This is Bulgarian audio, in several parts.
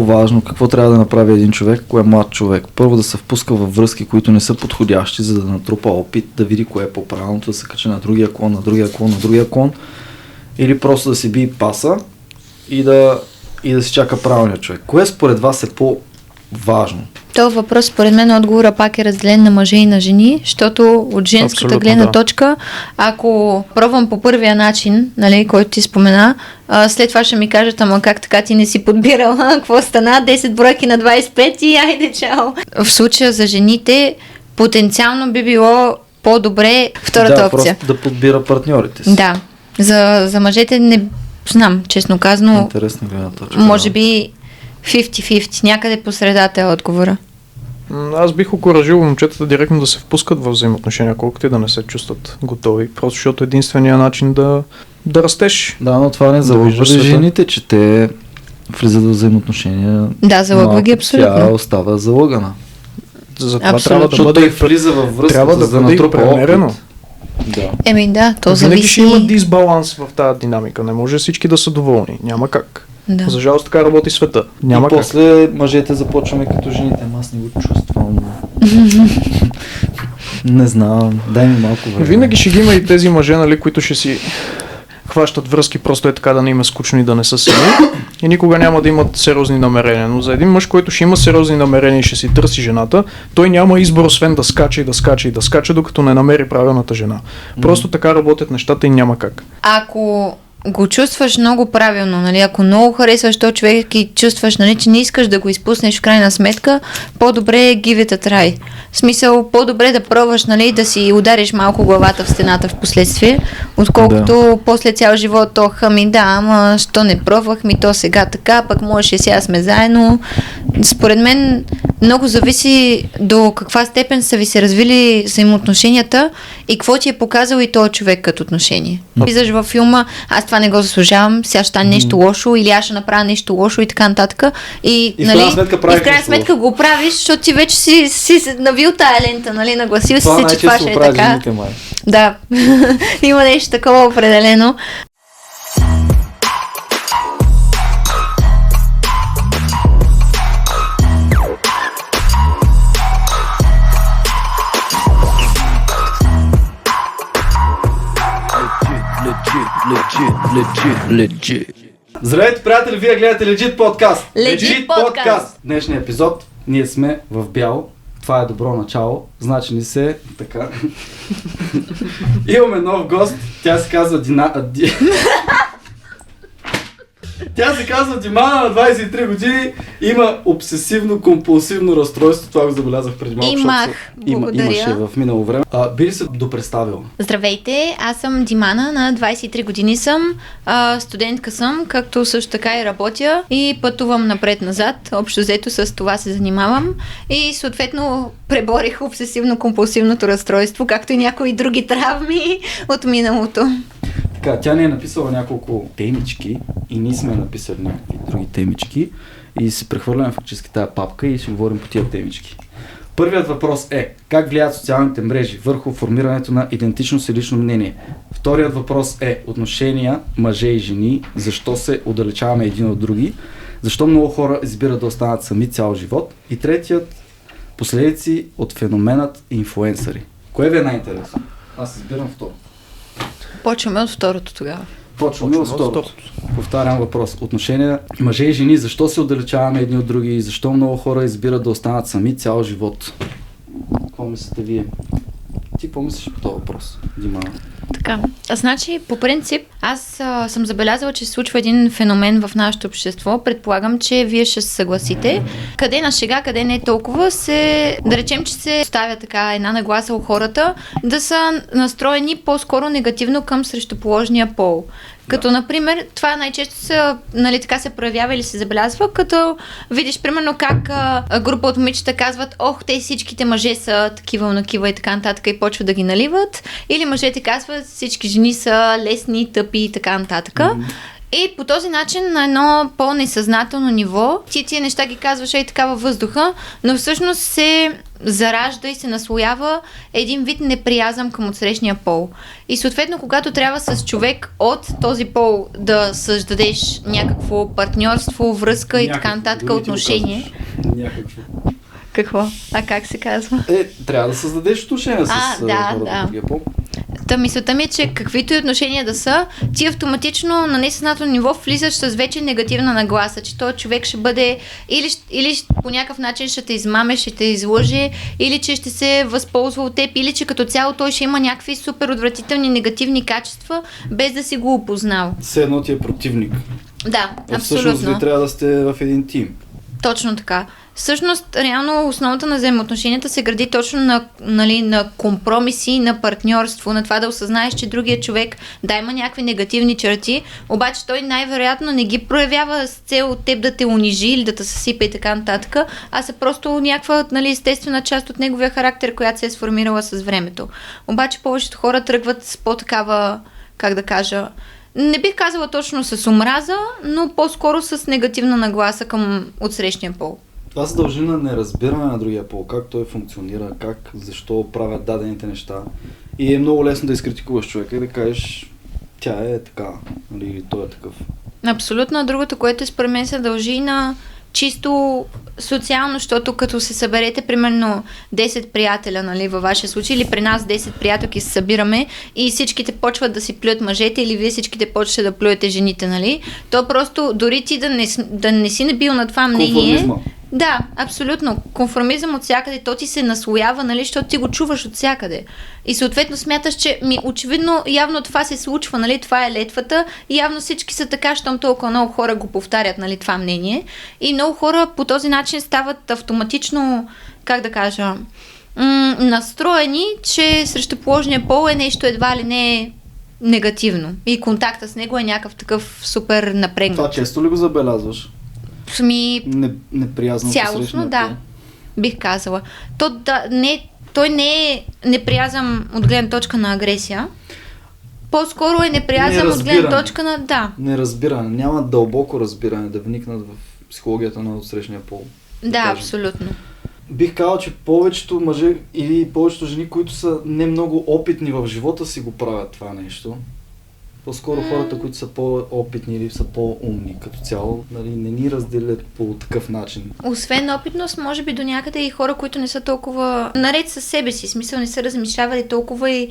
по-важно, какво трябва да направи един човек, кое е млад човек? Първо да се впуска във връзки, които не са подходящи, за да натрупа опит, да види кое е по-правилното, да се качи на другия клон, на другия клон, или просто да си би паса и да си чака правилния човек. Кое според вас е по-важно? този въпрос, според мен, отговора пак е разделен на мъже и на жени, защото от женската Абсолютно, гледна точка, ако пробвам по първия начин, нали, който ти спомена, след това ще ми кажат, ама как така ти не си подбирала, какво стана, 10 бройки на 25 и айде чао. В случая за жените, потенциално би било по-добре втората опция. Просто да подбира партньорите си. Да, за мъжете не знам, честно казано. Интересна гледна точка. Може би 50-50, някъде по средата е отговора. Аз бих окуражил момчетата директно да се впускат в взаимоотношения, колкото и да не се чувстват готови. Просто защото единствения начин да растеш. Да, но това не залъгва жените, че те влизат в взаимоотношения. Да, залъгва ги абсолютно. Тя остава залъгана. Затова трябва да бъде бъде влиза във връзка, трябва да бъде премерено. Да. Да, то винаги зависи. ще има дисбаланс в тази динамика. Не може всички да са доволни. Няма как. Да. За жалост така работи света. Няма и после мъжете започваме като жените. Аз не го чувствам. Не знам. Дай ми малко време. Винаги ще ги има и тези мъже, нали, които ще си хващат връзки, просто е така да не им е скучно и да не са сами. И никога няма да имат сериозни намерения. Но за един мъж, който ще има сериозни намерения и ще си търси жената, той няма избор, освен да скача и да скача и да скача, докато не намери правилната жена. Просто така работят нещата и няма как. Ако го чувстваш много правилно, нали, ако много харесваш този човек и чувстваш, нали, че не искаш да го изпуснеш в крайна сметка, по-добре е give it a try. В смисъл, по-добре да пробваш, нали, да си удариш малко главата в стената в последствие, отколкото после цял живот ама що не пробвах, то сега така, пък можеше сега сме заедно. Според мен много зависи до каква степен са ви се развили взаимоотношенията и какво ти е показал и този човек като отношение. Влизаш във филма, аз това не го заслужавам, сега ще стане нещо лошо или аз ще направя нещо лошо и така нататък. И в крайна сметка го правиш, защото ти вече си навил тая лента, нали, нагласил си се, че това ще е така. Да, има нещо такова определено. Здравейте, приятели, вие гледате Legit подкаст. Legit подкаст. Днешния епизод ние сме в бяло. Това е добро начало. Значи ни се така. Имаме нов гост. Тя се казва Тя се казва Димана, на 23 години, има обсесивно-компулсивно разстройство, това го забелязах преди малко. Имаше в минало време. Би ли се допредставила? Здравейте, аз съм Димана, на 23 години съм, студентка съм, както също така и работя и пътувам напред-назад, общо взето с това се занимавам и съответно преборих обсесивно-компулсивното разстройство, както и някои други травми от миналото. Така, тя ни е написала няколко темички и ние сме написали някакви други темички и се прехвърляме фактически тази папка и ще говорим по тия темички. Първият въпрос е: как влияят социалните мрежи върху формирането на идентичност и лично мнение? Вторият въпрос е: отношения мъже и жени, защо се отдалечаваме един от други? Защо много хора избират да останат сами цял живот? И третият: последици от феноменът инфлуенсъри. Кое ви е най-интересно? Аз избирам второ. Почваме от второто тогава. Почваме от второто. Повтарям въпрос. Отношения мъже и жени, защо се отдалечаваме едни от други и защо много хора избират да останат сами цял живот? Какво мислите вие? Ти какво мислиш по този въпрос, Димана? Така, значи по принцип аз съм забелязала, че се случва един феномен в нашето общество. Предполагам, че вие ще се съгласите. Къде на шега, къде не толкова да речем, че се ставя така една нагласа у хората да са настроени по-скоро негативно към срещуположния пол. Като, например, това най-често нали, така се проявява или се забелязва, като видиш, примерно, как група от момичета казват: ох, те всичките мъже са такива, онакива и така нататък, и почват да ги наливат. Или мъжете казват: всички жени са лесни, тъпи и така нататък. И по този начин на едно по-несъзнателно ниво ти тия неща ги казваш и така във въздуха, но всъщност се заражда и се наслоява един вид неприязъм към отсрещния пол. И съответно, когато трябва с човек от този пол да създадеш някакво партньорство, връзка и така нататък, отношение. Някакво. Какво? А как се казва? Трябва да създадеш отношения с хората от другия пол. Та мисълта ми е, че каквито и отношения да са, ти автоматично на несъзнателно ниво влизаш с вече негативна нагласа, че този човек ще бъде или по някакъв начин ще те измаме, ще те излъже, или че ще се възползва от теб, или че като цяло той ще има някакви супер отвратителни негативни качества, без да си го опознал. Все едно ти е противник. Да, Всъщност абсолютно. ви трябва да сте в един тим. Точно така. Всъщност, реално основата на взаимоотношенията се гради точно на компромиси, на партньорство, на това да осъзнаеш, че другия човек да има някакви негативни черти, обаче той най-вероятно не ги проявява с цел от теб да те унижи или да те съсипе и така нататък, а са просто някаква естествена част от неговия характер, която се е сформирала с времето. Обаче повечето хора тръгват с по-такава, как да кажа, не бих казала точно с омраза, но по-скоро с негативна нагласа към отсрещния пол. Това се дължи на неразбиране на другия пол, как той функционира, защо правят дадените неща. И е много лесно да изкритикуваш човека и да кажеш, тя е така, или той е такъв. Абсолютно. Другото, което според мен се дължи на чисто социално, защото като се съберете примерно 10 приятеля, във вашия случай, или при нас 10 приятелки се събираме и всичките почват да си плюят мъжете или вие всичките почвате да плюете жените, то просто дори ти да не си набил на това мнение. Конформизма. Да, абсолютно. Конформизъм от всякъде, то ти се наслоява, защото ти го чуваш от всякъде. И съответно смяташ, че очевидно явно това се случва, това е летвата и явно всички са така, щом толкова много хора го повтарят, това мнение. И много хора по този начин стават автоматично, как да кажа, настроени, че срещу положния пол е нещо едва ли не негативно. И контакта с него е някакъв такъв супер напрегнат. Това често ли го забелязваш? Неприязно цялостно, да, бих казала. Той не е неприязъм от гледна точка на агресия, по-скоро е неприязъм от гледна точка на... Да. Неразбиране, няма дълбоко разбиране да вникнат в психологията на отсрещния пол. Да, абсолютно. Бих казал, че повечето мъже или повечето жени, които са не много опитни в живота си, го правят това нещо. По-скоро хората, които са по-опитни или са по-умни като цяло, не ни разделят по такъв начин. Освен опитност, може би до някъде и хора, които не са толкова наред със себе си, смисъл не са размишлявали толкова и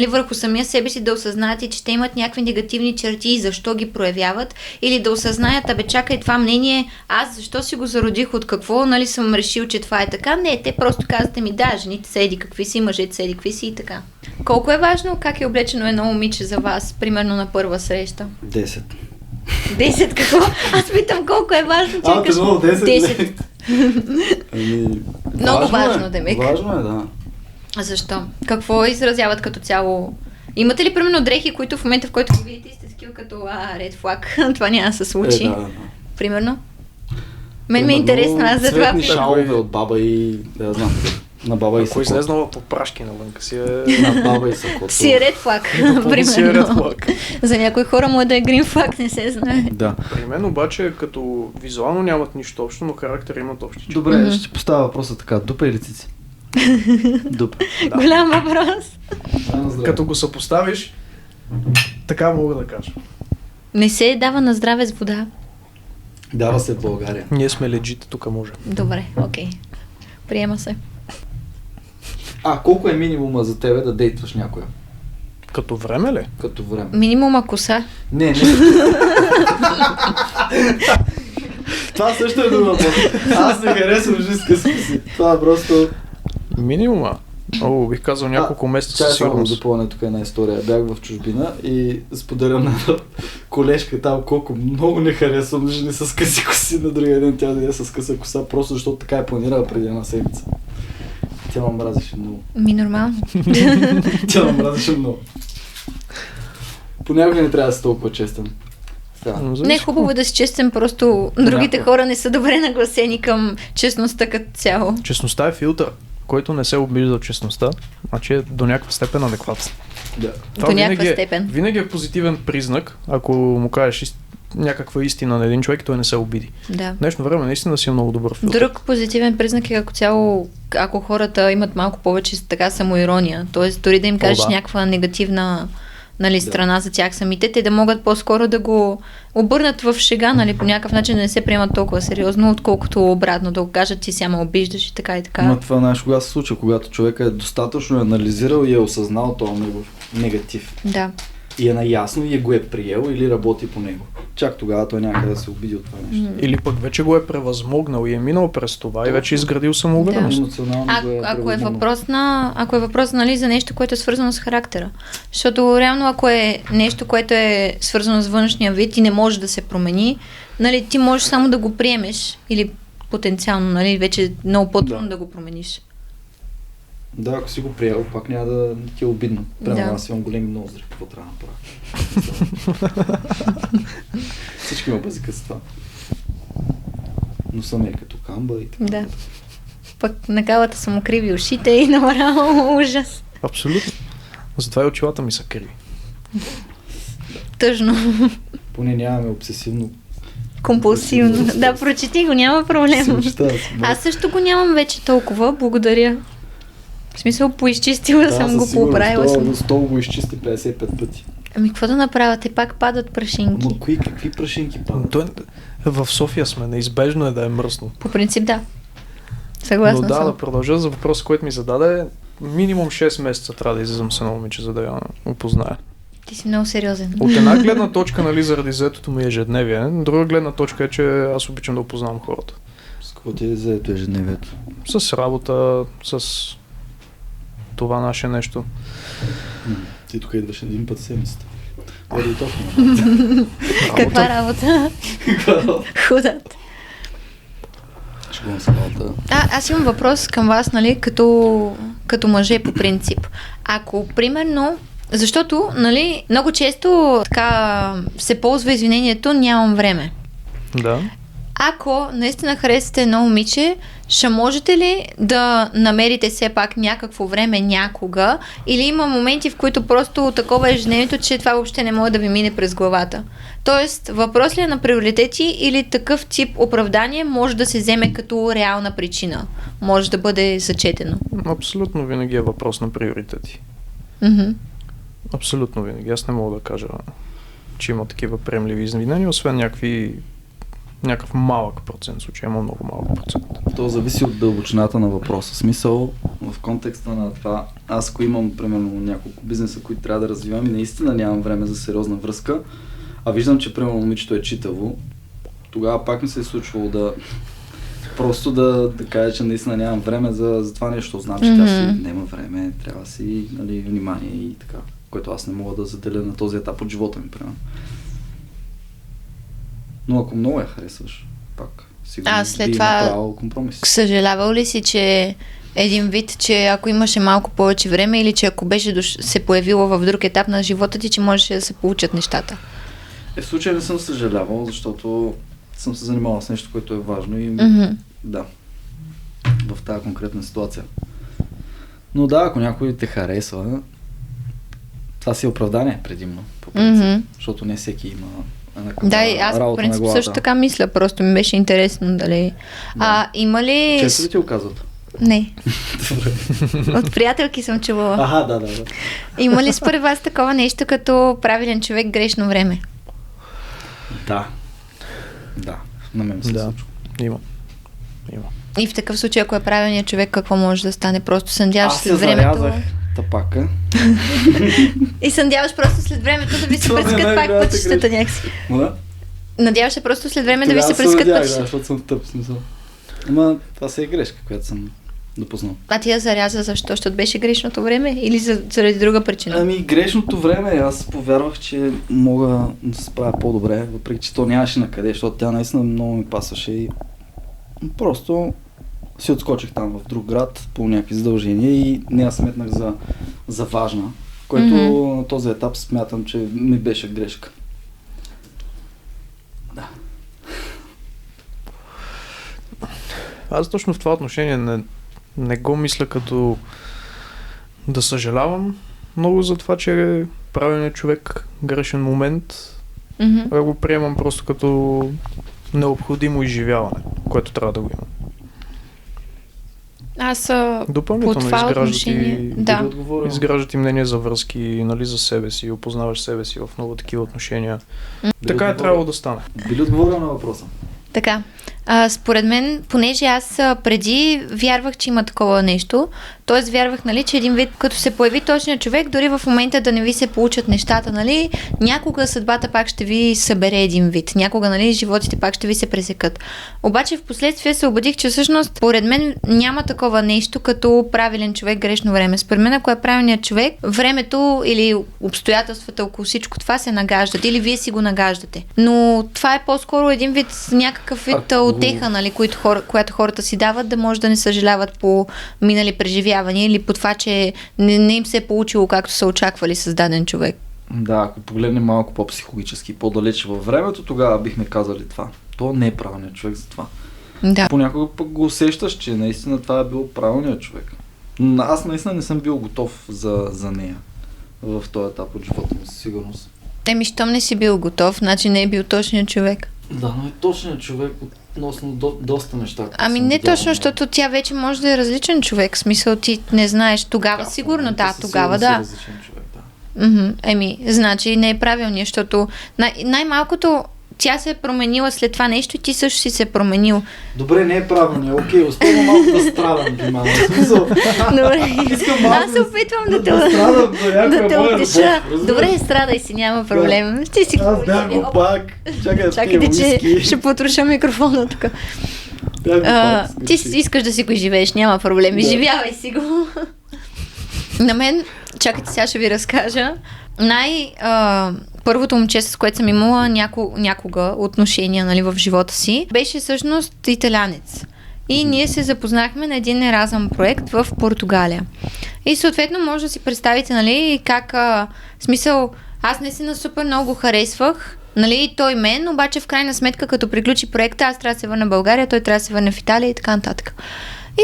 върху самия себе си да осъзнаят и че те имат някакви негативни черти и защо ги проявяват, или да осъзнаят, чакай това мнение, аз защо си го зародих, от какво, съм решил, че това е така. Не, те просто казвате ми, да, жените седи какви си, мъжете седи какви си и така. Колко е важно как е облечено едно момиче за вас, примерно на първа среща? 10. 10 какво? Аз питам колко е важно. 10. Много важно, Демек. Важно е, да. Защо? Какво изразяват като цяло? Имате ли примерно дрехи, които в момента, в който ги видите, сте такива като ред флаг? Това няма да се случи. Да. Примерно? Мен ме е интересно, аз за това цветни шалове от баба и... Да, знам. На баба и сакото. Ако излезнала по прашки навънка си на баба и сакото. Си е ред флаг, примерно. За някои хора му да е грин флаг, не се знае. Да. При мен обаче, като визуално нямат нищо общо, но характер имат общи черти. Добре, ще ти поставя въпроса така. Дупа или цици? Дупа. Да. Голям въпрос. Като го съпоставиш, така мога да кажа. Не се дава на здраве с вода. Дава се в България. Ние сме леджите, тук може. Добре, окей. Приема се. Колко е минимума за тебе да дейтваш някоя? Като време ли? Като време. Минимума коса? Не. Това също е друг въпрос. Аз не харесвам жиска си. Това е просто... Минимума? Бих казал няколко месеца със сигурност. Само допълня тук една история. Бях в чужбина и споделям на колежка там колко много не харесвам жени с къси коси. На другия ден тя да е с къса коса, просто защото така е планирала преди една седмица. Тя ме мразеше много. Нормално. Тя ме мразеше много. Понякога не трябва да си толкова честен. Не е хубаво да си честен, просто другите хора не са добре нагласени към честността като цяло. Честността е филтър, който не се обижда от честността, значи е до някаква степен адекватен. Да. Това до някаква степен. Винаги е позитивен признак, ако му кажеш някаква истина на един човек и той не се обиди. Да. В днешно време наистина си е много добър филтър. Друг позитивен признак е като цяло, ако хората имат малко повече така самоирония, т.е. дори да им кажеш някаква негативна страна за тях самите, те да могат по-скоро да го обърнат в шега, по някакъв начин да не се приемат толкова сериозно, отколкото обратно да го кажат, ти сега ме обиждаш и така и така. Но това знаеш кога се случва, когато човек е достатъчно анализирал и е осъзнал този негов негатив. Да. И е наясно и го е приел или работи по него. Чак тогава той някъде да се обиди от това нещо. Или пък вече го е превъзмогнал и е минал през това и вече изградил самоувереност. Ако е въпрос за нещо, което е свързано с характера. Защото реално ако е нещо, което е свързано с външния вид и не може да се промени, ти можеш само да го приемеш или потенциално, вече е много по-трудно да го промениш. Да, ако си го приел, пак няма да ти е обидно. Прямо аз имам големи ноздри, какво трябва да направя. Всички ме базика с това. Но съм като камба и така. Да. Пък на калата са му криви ушите и направо ужас. Абсолютно. Затова и очилата ми са криви. Тъжно. Поне нямаме обсесивно. Компулсивно. Да, прочети го, няма проблем. Аз също го нямам вече толкова, благодаря. В смисъл, поизчистила съм го, поправила съм. Стол го изчисти 55 пъти. Ами какво да направя? Те пак падат прашинки. Но какви прашинки падат? В София сме, неизбежно е да е мръсно. По принцип да. Съгласна съм. Но да продължа за въпроса, който ми зададе. Минимум 6 месеца трябва да излизам с едно момиче, за да я опозная. Ти си много сериозен. От една гледна точка, заради заетото ми ежедневие, друга гледна точка е, че аз обичам да опознавам хората. С какво ти е заето ежедневието? С работа, с това наше нещо. Ти тук идваш един път седмицата. Каква работа? Худат. Шегувам се работа. Аз имам въпрос към вас, като мъже по принцип. Ако, примерно, защото, много често така се ползва извинението нямам време. Да. Ако наистина харесате едно момиче, ще можете ли да намерите все пак някакво време някога, или има моменти, в които просто такова ежедневието, че това въобще не може да ви мине през главата? Тоест, въпрос ли е на приоритети или такъв тип оправдание може да се вземе като реална причина? Може да бъде зачетено? Абсолютно винаги е въпрос на приоритети. Mm-hmm. Абсолютно винаги. Аз не мога да кажа, че има такива приемливи извинения, освен някакъв малък процент, случай има много малък процент. То зависи от дълбочината на въпроса. Смисъл, в контекста на това, аз ако имам примерно няколко бизнеса, които трябва да развивам и наистина нямам време за сериозна връзка, а виждам, че примерно момичето е читаво, тогава пак ми се е случвало просто да кажа, че наистина нямам време за това нещо. Знам, че тя си няма време, трябва да си внимание и така, което аз не мога да заделя на този етап от живота ми, примерно. Но ако много я харесваш, пак сигурно след би това направил компромис. Съжалявал ли си, че един вид, че ако имаше малко повече време или че ако беше се появила в друг етап на живота ти, че можеше да се получат нещата? В случай не съм съжалявал, защото съм се занимавал с нещо, което е важно и да, в тази конкретна ситуация. Но да, ако някой те харесва, това си е оправдание предимно, по принцип, защото не всеки има. Да, и аз по принцип също така мисля, просто ми беше интересно дали. Да. Има ли... Често ли ти оказват? Не. От приятелки съм чувала. Да. Има ли според вас такова нещо като правилен човек грешно време? Да. На мен се случва. Има. И в такъв случай, ако е правилният човек, какво може да стане? Просто се надяваш след времето... Аз се зарязах тапака. И се надяваш просто след времето да ви се прескат пак пътищата някакси. Надяваш се просто след време да ви се прескат пътищата. Да, защото съм тъп, смисъл. Ама това си е грешка, която съм допуснал. А ти я заряза защо? Защото беше грешното време или заради друга причина? Ами грешното време, аз повярвах, че мога да се справя по-добре, въпреки че то нямаше на къде, защото тя наистина много ми пасваше и просто си отскочих там в друг град по някакви задължения и не я сметнах за важна, което на този етап смятам, че ми беше грешка. Да. Аз точно в това отношение не го мисля като да съжалявам много за това, че е правилният човек грешен момент. а го приемам просто като необходимо изживяване, което трябва да го има. Аз Допълнително по това отношение... Да. Изграждат и мнение за връзки, нали, за себе си, опознаваш себе си в много такива отношения. Така е трябвало да стане. Би ли отговорил на въпроса? Така. Според мен, понеже аз преди вярвах, че има такова нещо, т.е. вярвах, нали, че един вид, като се появи точния човек, дори в момента да не ви се получат нещата, нали, някога съдбата пак ще ви събере един вид, някога, нали, животите пак ще ви се пресекат. Обаче в последствие се убедих, че всъщност, според мен, няма такова нещо като правилен човек, грешно време. Според мен, ако е правилният човек, времето или обстоятелствата около всичко това се нагаждат, или вие си го нагаждате. Но това е по-скоро един вид, някакъв вид утеха, нали, която хората си дават, да може да не съжаляват по минали преживявания или по това, че не им се е получило както са очаквали с даден човек. Да, ако погледнем малко по-психологически, по-далече във времето, тогава бихме казали това. То не е правилният човек за това. Да. Понякога пък го усещаш, че наистина това е бил правилният човек. Но аз наистина не съм бил готов за нея в този етап от живота ми, със сигурност. Щом не си бил готов, значи не е бил точният човек. Да, но е точният човек относно доста неща. Ами не точно, защото тя вече може да е различен човек. В смисъл ти не знаеш. Тогава сигурно, да, тогава да. Различен човек, да. Значи не е правилният, защото най-малкото тя се е променила след това нещо и ти също си се променил. Добре, не е правилно. Окей, оставам малко да страдам. Добре, аз се опитвам да те утеша. Добре, страдай си, няма проблем. Ще си аз бях го пак. Чакайте, че ще потруша микрофона тук. Ти искаш да си го живееш, няма проблем. Изживявай си го. На мен, чакайте, сега ще ви разкажа. Първото момче, с което съм имала някога отношения, нали, в живота си, беше всъщност италянец. И ние се запознахме на един Еразъм проект в Португалия. И съответно може да си представите, нали, как смисъл, аз наистина супер много го харесвах, нали, той мен, обаче в крайна сметка, като приключи проекта, аз трябва да се върна в България, той трябва да се върне в Италия и така нататък.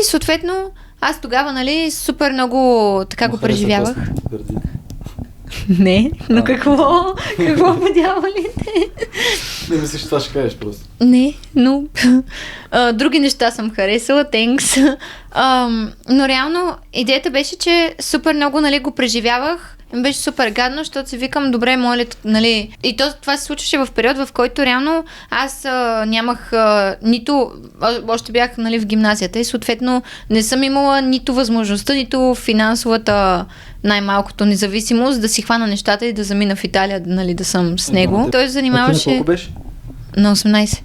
И съответно, аз тогава, нали, супер много така го преживявах. Не, но какво? Какво по дяволите? Не мислиш, че това ще кажеш просто. Не, но други неща съм харесала, thanks. Но реално идеята беше, че супер много, нали, го преживявах. Беше супер гадно, защото си викам, добре, моля, нали... И това се случваше в период, в който реално аз нямах нито... Още бях, нали, в гимназията и съответно не съм имала нито възможността, нито финансовата най-малкото независимост да си хвана нещата и да замина в Италия, нали, да съм с него. Той занимаваше... Колко беше? На 18.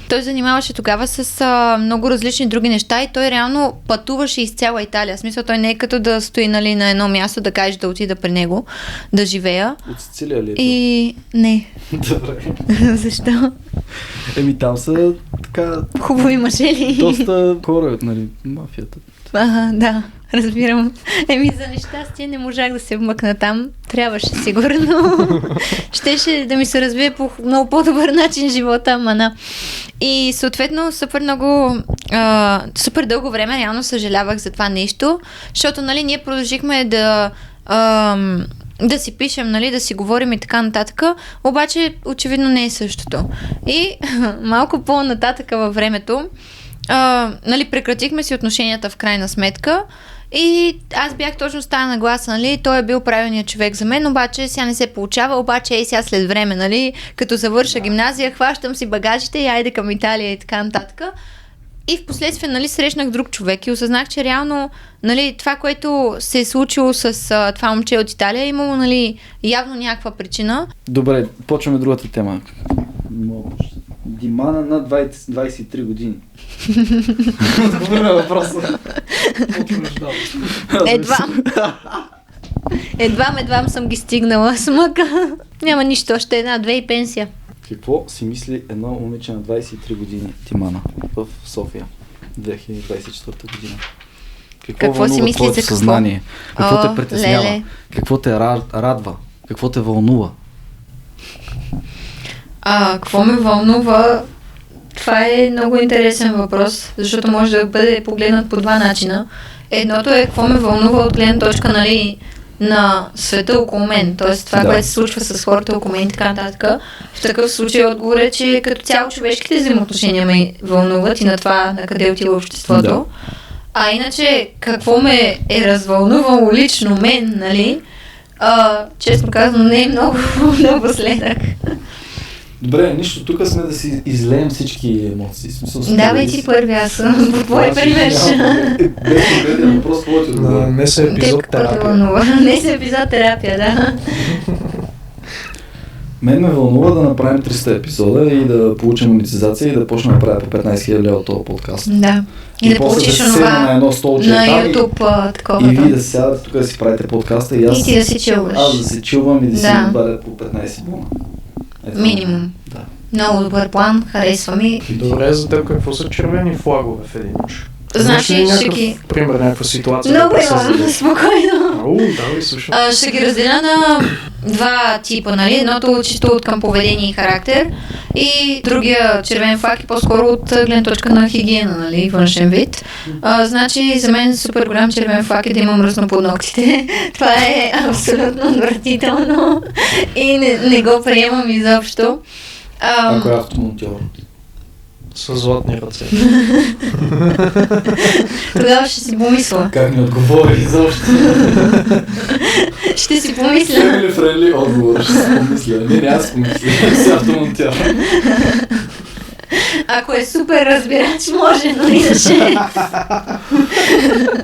Той занимаваше тогава с много различни други неща и той реално пътуваше из цяла Италия. В смисъл, той не е като да стои, нали, на едно място, да кажеш да отида при него, да живея. От Сицилия ли е? И... Не. Добре. Защо? Там са така... Хубави мъже ли? Доста хора, нали, мафията. Да, разбирам. За нещастие не можах да се вмъкна там. Трябваше сигурно. Щеше да ми се развие по много по-добър начин живота, ама. И съответно супер дълго време реално съжалявах за това нещо, защото, нали, ние продължихме да си пишем, нали, да си говорим и така нататък, обаче очевидно не е същото. И малко по-нататъка във времето, нали, прекратихме си отношенията в крайна сметка и аз бях точно с тази нагласа, нали, той е бил правилният човек за мен, обаче сега не се получава, обаче сега след време, нали, като завърша гимназия, хващам си багажите и айде към Италия и така нататък. И в последствие, нали, срещнах друг човек и осъзнах, че реално, нали, това, което се е случило с това момче от Италия, е имало, нали, явно някаква причина. Добре, почваме другата тема. Димана на 23 години. Отговори на въпроса. Едвам съм ги стигнала с мъка. Няма нищо, още една-две и пенсия. Какво си мисли едно момиче на 23 години, Димана, в София, 2024 година? Какво си мисли за съзнание? Какво те притеснява? Леле. Какво те радва? Какво те вълнува? Какво ме вълнува? Това е много интересен въпрос, защото може да бъде погледнат по два начина. Едното е какво ме вълнува от гледна точка, нали, на света около мен, т.е. това, Да. което се случва с хората около мен и така нататък. В такъв случай отговор е, че като цяло човешките взаимоотношения ме вълнуват и на това на къде отива обществото. Да. А иначе, какво ме е развълнувало лично мен, нали? Честно казано, не е много напоследък. Добре, нищо, тук сме да си излеем всички емоции. Смисъл, Давай ти първи, аз съм по твой пример. Без конкретен въпрос, какво ти отговаря? Не се епизод Теб какво те терапия. вълнува? Не се епизод терапия, да. Мен ме вълнува да направим 300 епизода и да получим монетизация и да почнем да правя по 15 000 лева от този подкаст. Да. И да после получиш да седна на онова едно столче на там YouTube такова. и вие да си сядате тук да си правите подкаста и аз, И ти да си чилваш. аз да се чилвам и да си Да. вадя по 15 бона. Ето, Минимум. Да. Много добър план, харесва ми. Добре, за теб какво са червени флагове в един уж? Значи, Знаеш ли ще някакъв ги... пример, някаква ситуация? Много да се имам, създаде? спокойно. Да, слушам. Ще ги разделя на два типа, нали? Едното чисто от към поведение и характер и другия червен флаг е по-скоро от гледна точка на хигиена, нали? Външен вид. Значи за мен супер голям червен флаг е да имам мръсно под ногтите. Това е абсолютно отвратително и не го приемам изобщо. Ако е автомонтьор. С златни ръце. Тогава ще си помисля. Как ми отговори изобщо? Ще си помисля. Family friendly отговор, ще си помисля. Не, аз помисля. Си автомонтьор. Ако е супер разбирач, може, но иначе.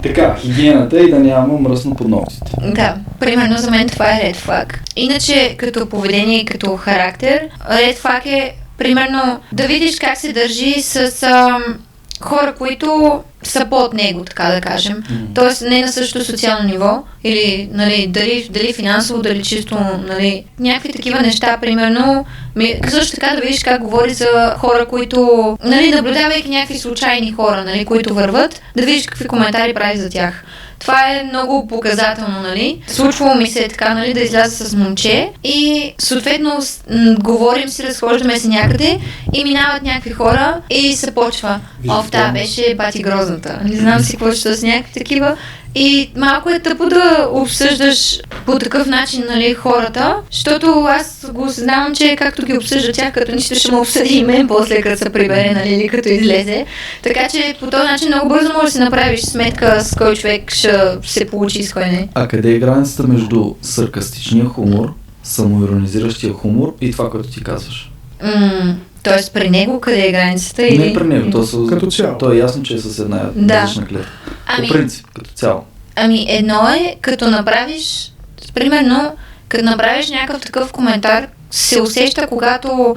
Така, хигиената е и да няма мръсно под ногтите. Да, примерно за мен това е red flag. Иначе, като поведение и като характер, red flag е примерно да видиш как се държи с хора, които са под него, така да кажем. Тоест не на същото социално ниво, или нали, дали финансово, дали чисто, нали, някакви такива неща, примерно. Също така да видиш как говори за хора, които, нали, наблюдавайки някакви случайни хора, нали, които върват, да видиш какви коментари прави за тях. Това е много показателно, нали? Случвало ми се така, нали, да изляза с момче и съответно говорим си, разхождаме се някъде и минават някакви хора и се почва. Да, беше бати грозната. Не знам си какво ще с някакви такива. И малко е тъпо да обсъждаш по такъв начин, нали, хората, защото аз го осъзнавам, че както ги обсъжда тях, като нищо ще ме обсъди и мен после, като се прибере, нали, или като излезе. Така че по този начин много бързо можеш да си направиш сметка с кой човек ще се получи и с кой не. А къде е границата между саркастичния хумор, самоиронизиращия хумор и това, което ти казваш? Тоест при него къде е границата? Или... Не при него, Като цяло. То е ясно, че е с една различна клетка. По принцип, като цяло. Едно е, като направиш, примерно, като направиш някакъв такъв коментар, се усеща, когато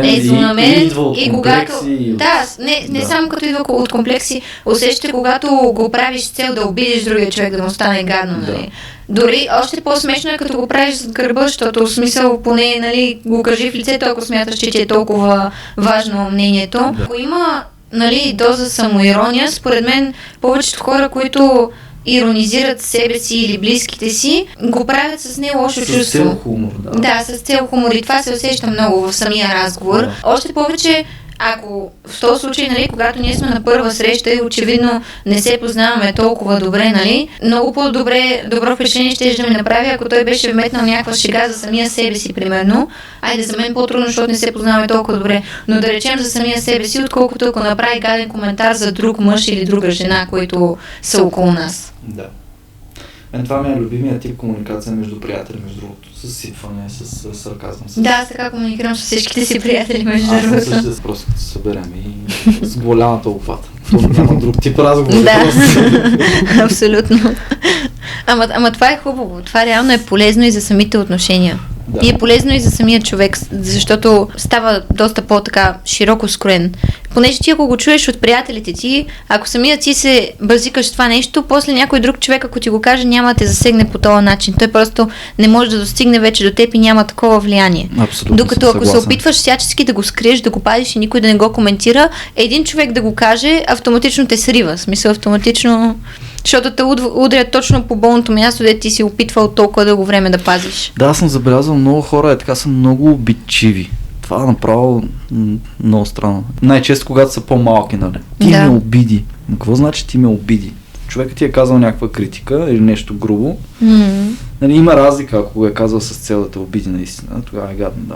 е злонамерен и когато... Да, не само като идва от комплекси, усеща, когато го правиш с цел да обидиш другия човек, да му стане гадно, нали? Дори още по-смешно е като го правиш с гърба, защото в смисъл поне, нали, го кажи в лицето, ако смяташ, че ти е толкова важно мнението. Да. Ако има, нали, доза самоирония, според мен повечето хора, които иронизират себе си или близките си, го правят с не лошо чувство. С цел хумор, да. Да, с цел хумор и това се усеща много в самия разговор. Да. Още повече, ако в този случай, нали, когато ние сме на първа среща и очевидно не се познаваме толкова добре, нали, много добро впечатление ще да ми направи, ако той беше вметнал някаква шега за самия себе си, примерно. Айде, за мен по-трудно, защото не се познаваме толкова добре, но да речем за самия себе си, отколкото ако направи гаден коментар за друг мъж или друга жена, които са около нас. Да. Това ми е любимия тип комуникация между приятели, между другото, с сипване, с сарказъм. Да, аз така комуникирам с всичките си приятели, между другото. Аз също просто като се съберем и с голямата обхвата. Няма друг тип разговор. Да, абсолютно. Ама това е хубаво. Това реално е полезно и за самите отношения. Да. И е полезно и за самия човек, защото става доста по-така широко скроен. Понеже ти ако го чуеш от приятелите ти, ако самия ти се базикаш това нещо, после някой друг човек, ако ти го каже, няма да те засегне по този начин. Той просто не може да достигне вече до теб и няма такова влияние. Абсолютно. Докато ако се опитваш всячески да го скриеш, да го пазиш и никой да не го коментира, един човек да го каже, автоматично те срива. В смисъл автоматично... Защото те удрят точно по болното място, де ти си опитвал толкова дълго време да пазиш. Да, аз съм забелязал много хора, така са много обидчиви. Това направо много странно. Най-често, когато са по-малки, нали? Ти ме обиди. Но какво значи ти ме обиди? човекът ти е казал някаква критика или нещо грубо, М. нали, има разлика, ако го е казал с цел да те обиди наистина, тогава е гадно, да.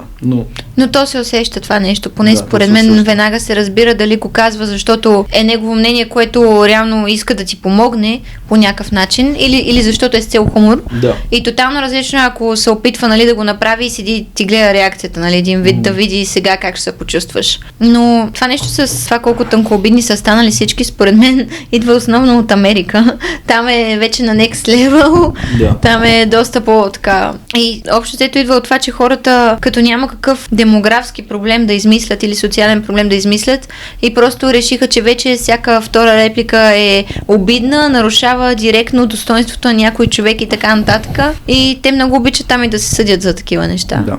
Но то се усеща това нещо, поне Да, според то се мен усеща. веднага се разбира дали го казва, защото е негово мнение, което реално иска да ти помогне по някакъв начин, или защото е с цел хумор. Да. И тотално различно, ако се опитва, нали, да го направи и седи, ти гледа реакцията, нали, един вид да види сега как ще се почувстваш. Но това нещо с това колко тънкообидни са станали всички, според мен идва основно от Америка. Там е вече на next level. Да. Там е доста по-така. И общо взето идва от това, че хората, като няма какъв демографски проблем да измислят или социален проблем да измислят, и просто решиха, че вече всяка втора реплика е обидна, нарушава директно достоинството на някой човек и така нататък. И те много обичат там и да се съдят за такива неща. Да.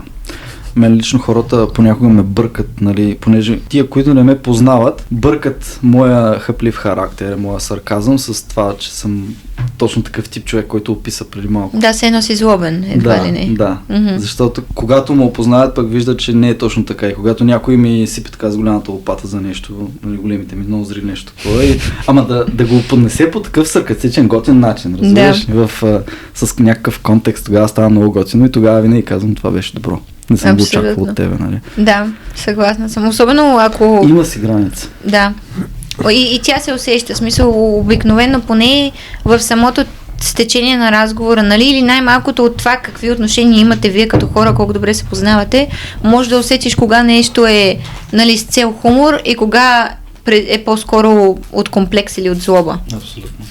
Мен лично хората понякога ме бъркат, нали, понеже тия, които не ме познават, бъркат моя хъплив характер, моя сарказъм с това, че съм точно такъв тип човек, който описа преди малко. Да, се едно си злобен, едва Да, ли не. да. Мгм. Защото когато ме опознаят, пък виждат, че не е точно така. И когато някой ми сипе така с голямата лопата за нещо, нали, големите ми ноздри, нещо такова, ама да го поднесе по такъв саркастичен, готин начин, разбираш? С някакъв контекст, тогава става много готино и тогава винаги казвам, това беше добро. Не съм го очаквал Абсолютно. от тебе, нали? Да, съгласна съм. Особено ако... Има си граница. Да. И тя се усеща. В смисъл, обикновено поне в самото стечение на разговора, нали, или най-малкото от това какви отношения имате вие като хора, колко добре се познавате, може да усетиш кога нещо е, нали, с цел хумор и кога е по-скоро от комплекс или от злоба. Абсолютно.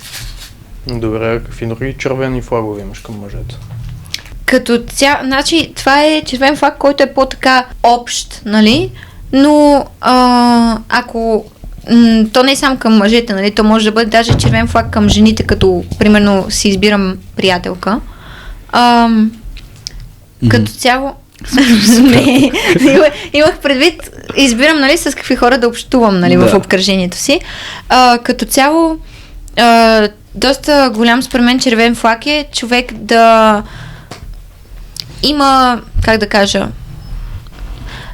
Добре, какви други червени флагове имаш към мъжете? Като значи, това е червен флаг, който е по-така общ, нали, но ако то не е само към мъжете, нали, то може да бъде даже червен флаг към жените, като примерно си избирам приятелка. Като цяло... Не, имах предвид, избирам, нали, с какви хора да общувам, нали, в обкръжението си. Като цяло, доста голям според мен червен флаг е човек да има, как да кажа,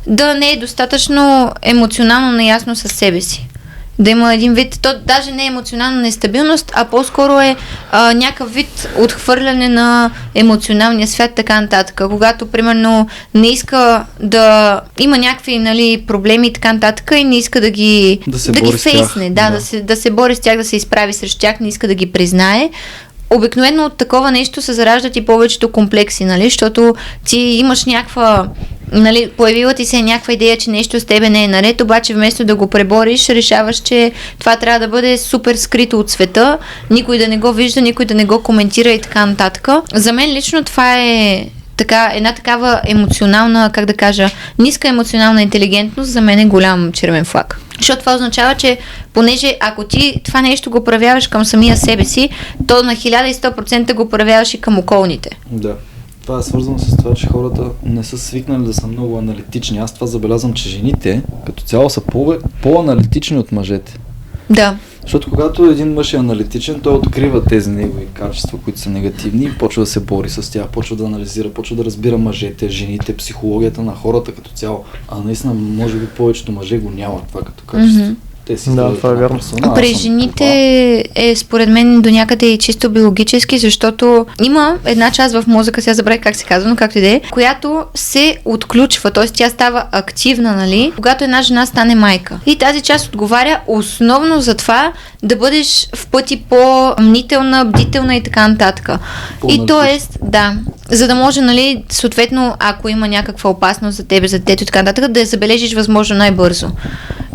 да не е достатъчно емоционално наясно със себе си. Да има един вид, то даже не е емоционална нестабилност, а по-скоро е някакъв вид отхвърляне на емоционалния свят, така нататък. Когато, примерно, не иска да има някакви, нали, проблеми и така нататък и не иска да ги фейсне, да се бори с тях, да се изправи срещу тях, не иска да ги признае. Обикновено от такова нещо се зараждат и повечето комплекси, нали, защото ти имаш някаква, нали, появила ти се някаква идея, че нещо с тебе не е наред, обаче вместо да го пребориш, решаваш, че това трябва да бъде супер скрито от света, никой да не го вижда, никой да не го коментира и така нататък. За мен лично това е една такава емоционална, как да кажа, ниска емоционална интелигентност, за мен е голям червен флаг. Защото това означава, че понеже ако ти това нещо го проявяваш към самия себе си, то на 1100% го проявяваш и към околните. Да. Това е свързано с това, че хората не са свикнали да са много аналитични. Аз това забелязвам, че жените като цяло са по-аналитични от мъжете. Да. Защото когато един мъж е аналитичен, той открива тези негови качества, които са негативни и почва да се бори с тях, почва да анализира, почва да разбира мъжете, жените, психологията на хората като цяло. А наистина, може би повечето мъже го нямат това като качество. Mm-hmm. Те си това е вярно. При жените е според мен до някъде и чисто биологически, защото има една част в мозъка, сега забравих как се казва, но както и да е, която се отключва, т.е. тя става активна, нали, когато една жена стане майка. И тази част отговаря основно за това да бъдеш в пъти по-мнителна, бдителна и така нататък. И т.е. да, за да може, нали, съответно, ако има някаква опасност за тебе, за детето и така нататък, да я забележиш възможно най-бързо.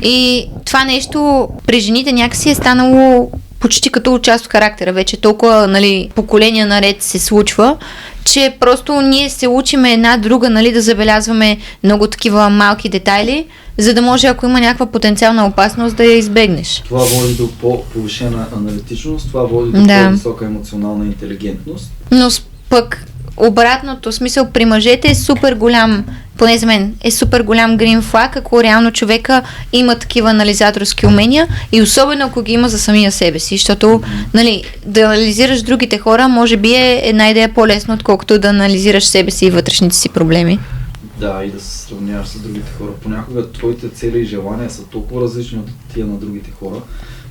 И това нещо при жените някакси е станало почти като част от характера. Вече толкова, нали, поколения наред се случва, че просто ние се учиме една друга, нали, да забелязваме много такива малки детайли, за да може, ако има някаква потенциална опасност, да я избегнеш. Това води до повишена аналитичност, това води до по-висока емоционална интелигентност. Но пък обратното, смисъл при мъжете е супер голям, поне за мен, е супер голям грин флаг, ако реално човека има такива анализаторски умения и особено ако ги има за самия себе си, защото, нали, да анализираш другите хора може би е една идея по-лесно, отколкото да анализираш себе си и вътрешните си проблеми. Да, и да се сравняваш с другите хора. Понякога твоите цели и желания са толкова различни от тия на другите хора.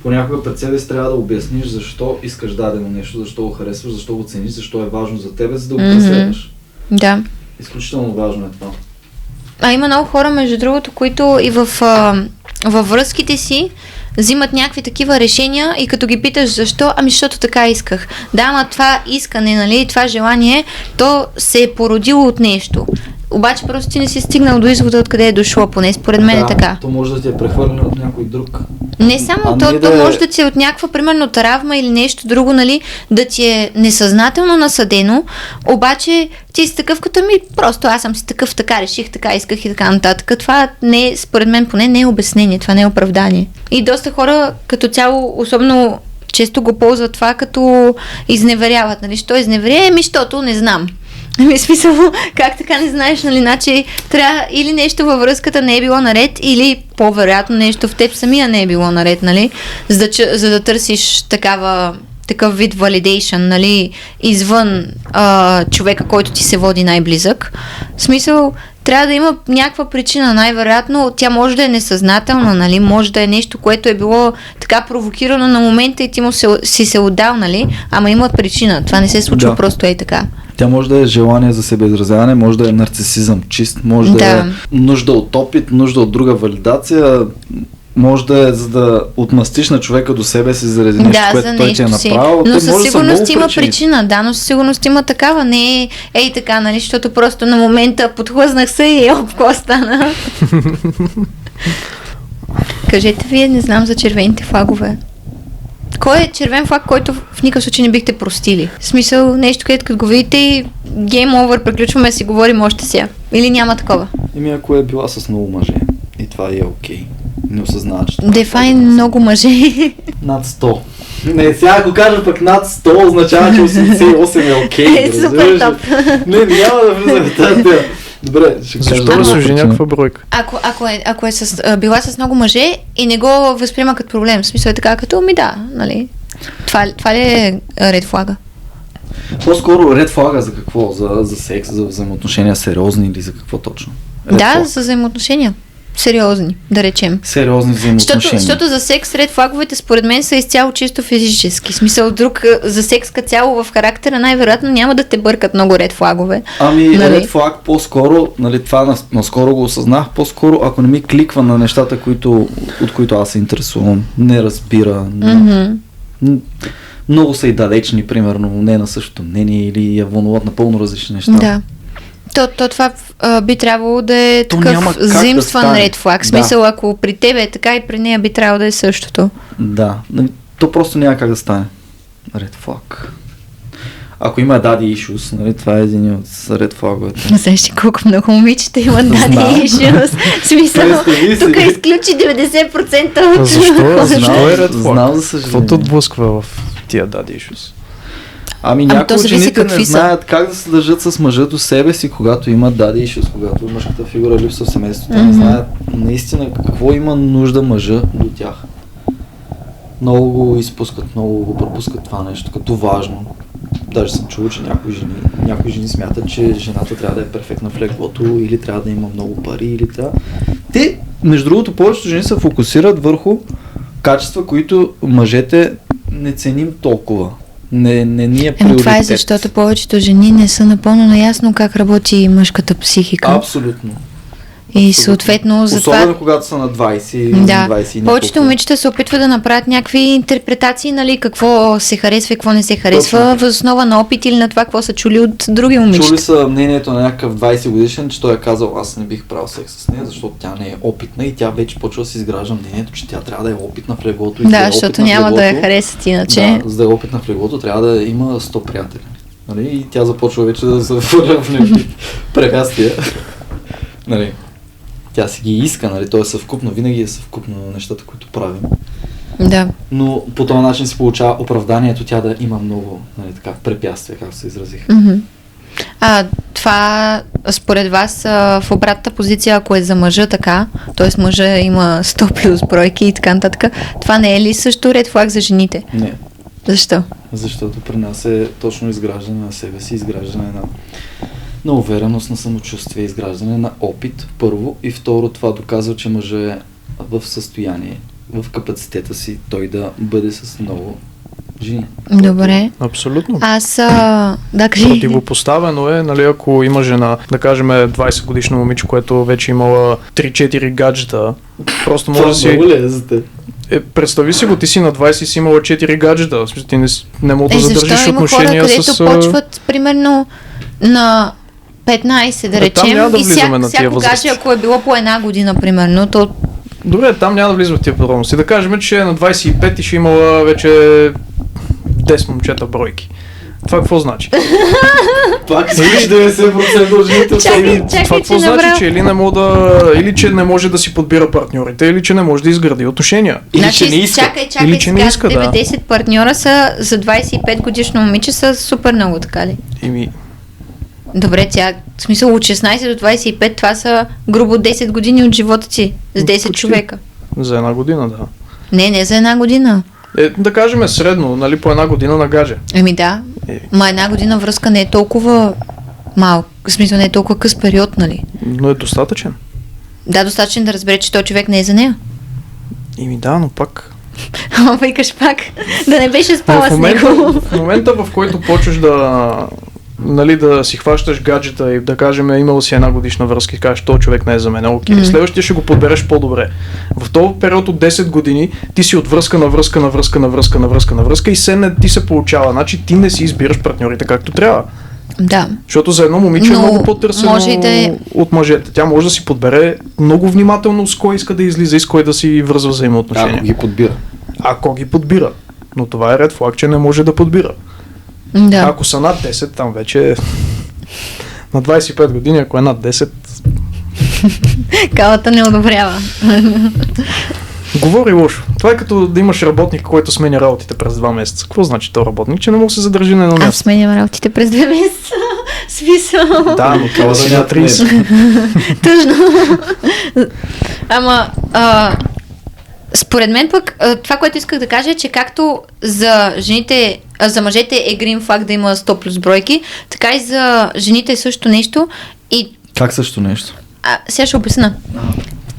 Понякога пред себе си трябва да обясниш защо искаш дадено нещо, защо го харесваш, защо го цениш, защо е важно за тебе, за да го преследваш. Да. Изключително важно е това. Има много хора, между другото, които и във връзките си взимат някакви такива решения и като ги питаш защо, ами защото така исках. Да, ама това искане, нали, това желание, то се е породило от нещо. Обаче просто ти не си стигнал до извода откъде е дошло, поне според мен е така. То може да ти е прехвърлено от някой друг. Не само то може да ти е от някаква, примерно, травма или нещо друго, нали, да ти е несъзнателно насъдено, обаче ти си такъв като ми, просто аз съм си такъв, така реших, така исках и така нататък. Това не е, според мен поне не е обяснение, това не е оправдание. И доста хора като цяло, особено често го ползват това, като изневеряват, нали, що изневеря, защото не знам. В смисъл, как така не знаеш, нали, значи трябва или нещо във връзката не е било наред, или по-вероятно нещо в теб самия не е било наред, нали, за да търсиш такъв вид validation, нали, извън човека, който ти се води най-близък. В смисъл, трябва да има някаква причина, най-вероятно тя може да е несъзнателна, нали, може да е нещо, което е било така провокирано на момента и ти му си се отдал, нали, ама има причина, това не се случва просто ей така. Тя може да е желание за себеизразяване, може да е нарцисизъм чист, може да е нужда от опит, нужда от друга валидация, може да е за да отмъстиш на човека до себе си заради нещо, което той ти е направил. Но със сигурност има причина, да, но със сигурност има такава, не е ей така, нали, защото просто на момента подхлъзнах се и какво стана. Кажете вие, не знам за червените флагове. Кой е червен флаг, който в никакъв случай не бихте простили? В смисъл, нещо, където като го видите и game over, приключваме, си говорим още сега. Или няма такова? Ими ако е била с много мъже и това е окей. Не осъзнава, че това Define много мъже. Над 100. Не, сега ако кажа пък над 100, означава, че 88 е окей. Супер топ. Не, няма да влизаме в тази тема. Добре, ще кажа. Защо да служи някаква бройка? Ако е била с много мъже и не го възприема като проблем, в смисъл е така като ми да, нали? Това ли е ред флага? По-скоро ред флага за какво? За секс, за взаимоотношения сериозни или за какво точно? Да, за взаимоотношения. Сериозни, да речем. Сериозни взаимоотношения. Защото за секс ред флаговете според мен са изцяло чисто физически. Смисъл друг за секс като цяло в характера най-вероятно няма да те бъркат много ред флагове. Ами нали? Ред флаг по-скоро, нали, това наскоро го осъзнах, по-скоро ако не ми кликва на нещата, от които аз се интересувам, не разбира, много са и далечни, примерно, не на същото мнение или я вълнуват напълно различни неща. Да. То това би трябвало да е такъв заимстван ред флаг. В смисъл, ако при тебе е така и при нея би трябвало да е същото. Да, то просто няма как да стане. Ред флаг. Ако има daddy issues, нали, това е един от ред флаговете. Знаеш ли колко много момичета имат daddy issues? В смисъл, тук изключи 90% от... Защо е ред флаг? Знам, за съжаление. Какво те отблъсква в тия daddy issues? Ами някои от жените не знаят как да се държат с мъжа до себе си, когато имат daddy issues, когато мъжката фигура липсва в семейството. Не знаят наистина какво има нужда мъжа до тях. Много го изпускат, много го пропускат това нещо, като важно. Даже съм чул, че някои жени смятат, че жената трябва да е перфектна в леглото или трябва да има много пари, или трябва... Те, между другото, повечето жени се фокусират върху качества, които мъжете не ценим толкова. Не ни е приоритет. Това е защото повечето жени не са напълно наясно как работи мъжката психика. Абсолютно. И съответно за това... Особено когато са на 20, да. 20 и повечето момичета се опитват да направят някакви интерпретации, нали, какво се харесва и какво не се харесва, въз основа на опит или на това, какво са чули от други момичета. Чули са мнението на някакъв 20 годишен, че той е казал, аз не бих правил секс с нея, защото тя не е опитна и тя вече почва да се изгражда мнението, че тя трябва да е опитна в леглото. Да, защото няма да я харесат иначе. Да, за да е опитна в леглото, трябва да има 100 приятели. Нали? И тя започва вече да се върля в някакви препятствия. Нали? Тя си ги иска, нали, то е съвкупно, винаги е съвкупно на нещата, които правим. Да. Но по този начин се получава оправданието тя да има много, нали, така, препятствия, както се изразих. Това според вас в обратната позиция, ако е за мъжа така, т.е. мъжа има 100 плюс бройки и така нататък, това не е ли също ред флаг за жените? Не. Защо? Защото при нас е точно изграждане на себе си, изграждане на увереност, на самочувствие, изграждане на опит, първо, и второ, това доказва, че мъжът е в състояние, в капацитета си, той да бъде с много жени. Добре. Абсолютно. Да, кажи. Противопоставено е, нали, ако има жена, да кажем 20 годишно момиче, което вече имала 3-4 гаджета, просто може да си... Много ли е за те? Представи си го, ти си на 20 и си имала 4 гаджета, в смисъл, ти не мога да задържиш защо отношения има хора, с... където почват примерно на 15, да речем, няма да и влизаме на тия всяко възрасти. гадже, ако е било по една година, примерно, то... Добре, там няма да влиза в тия подробности. Да кажем, че на 25 и ще имала вече 10 момчета бройки. Това какво значи? Пак си 90% от жените. Чакай, Това какво че значи, направо- че или че не може да си подбира партньорите, или че не може да изгради отношения. Или че не иска. Чакай, Или че не сега иска, да. 90 партньора са за 25 годишно момиче са супер много, така ли? Ими, Добре, в смисъл от 16 до 25, това са грубо 10 години от живота ти, с 10 Почти. човека. за една година, да. Не за една година. Да кажем средно, нали, по една година на гадже. Ами да, ма една година връзка не е толкова малък, в смисъл не е толкова къс период, нали? Но е достатъчен. Да, достатъчно да разбере, че този човек не е за нея. Ими да, но пак. Ама викаш пак, да не беше спала с него. В момента, в който почваш да си хващаш гаджета и да кажем, имал си една годишна връзка и кажеш, този човек не е за мен, окей. Следващия ще го подбереш по-добре. В този период от 10 години ти си от връзка на връзка и ти се получава. Значи ти не си избираш партньорите както трябва. Да. Защото за едно момиче е Но много по-търсено може и да е- от мъжете. Тя може да си подбере много внимателно с кой иска да излиза и с кой да си връзва взаимоотношения. Ако ги подбира. Ако ги подбира. Но това е ред флаг, че не може да подбира. Да. Ако са над 10, там вече на 25 години, ако е над 10, Калата не одобрява. говори лошо. Това е като да имаш работник, който сменя работите през 2 месеца. Какво значи то работник? Че не може да се задържи на едно Аз място. сменям работите през 2 месеца. Смисъл. Да, но това си на 30. Тъжно. Ама, според мен пък, това, което исках да кажа е, че както за жените, за мъжете е green flag да има 100 плюс бройки, така и за жените е също нещо. И Как също нещо? сега ще обясна.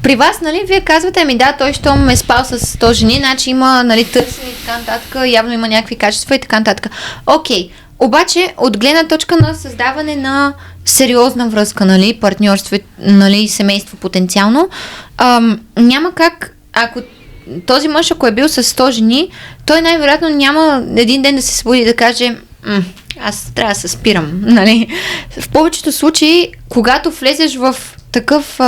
При вас, нали, вие казвате, ами да, той щом е спал с 100 жени, значи има, нали, търсене и така нататък, явно има някакви качества и така нататък. Окей, обаче от гледна точка на създаване на сериозна връзка, нали, партньорство, нали, семейство потенциално, няма как, ако този мъж, ако е бил с 100 жени, той най-вероятно няма един ден да се събуди и да каже, аз трябва да се спирам, нали. В повечето случаи, когато влезеш в такъв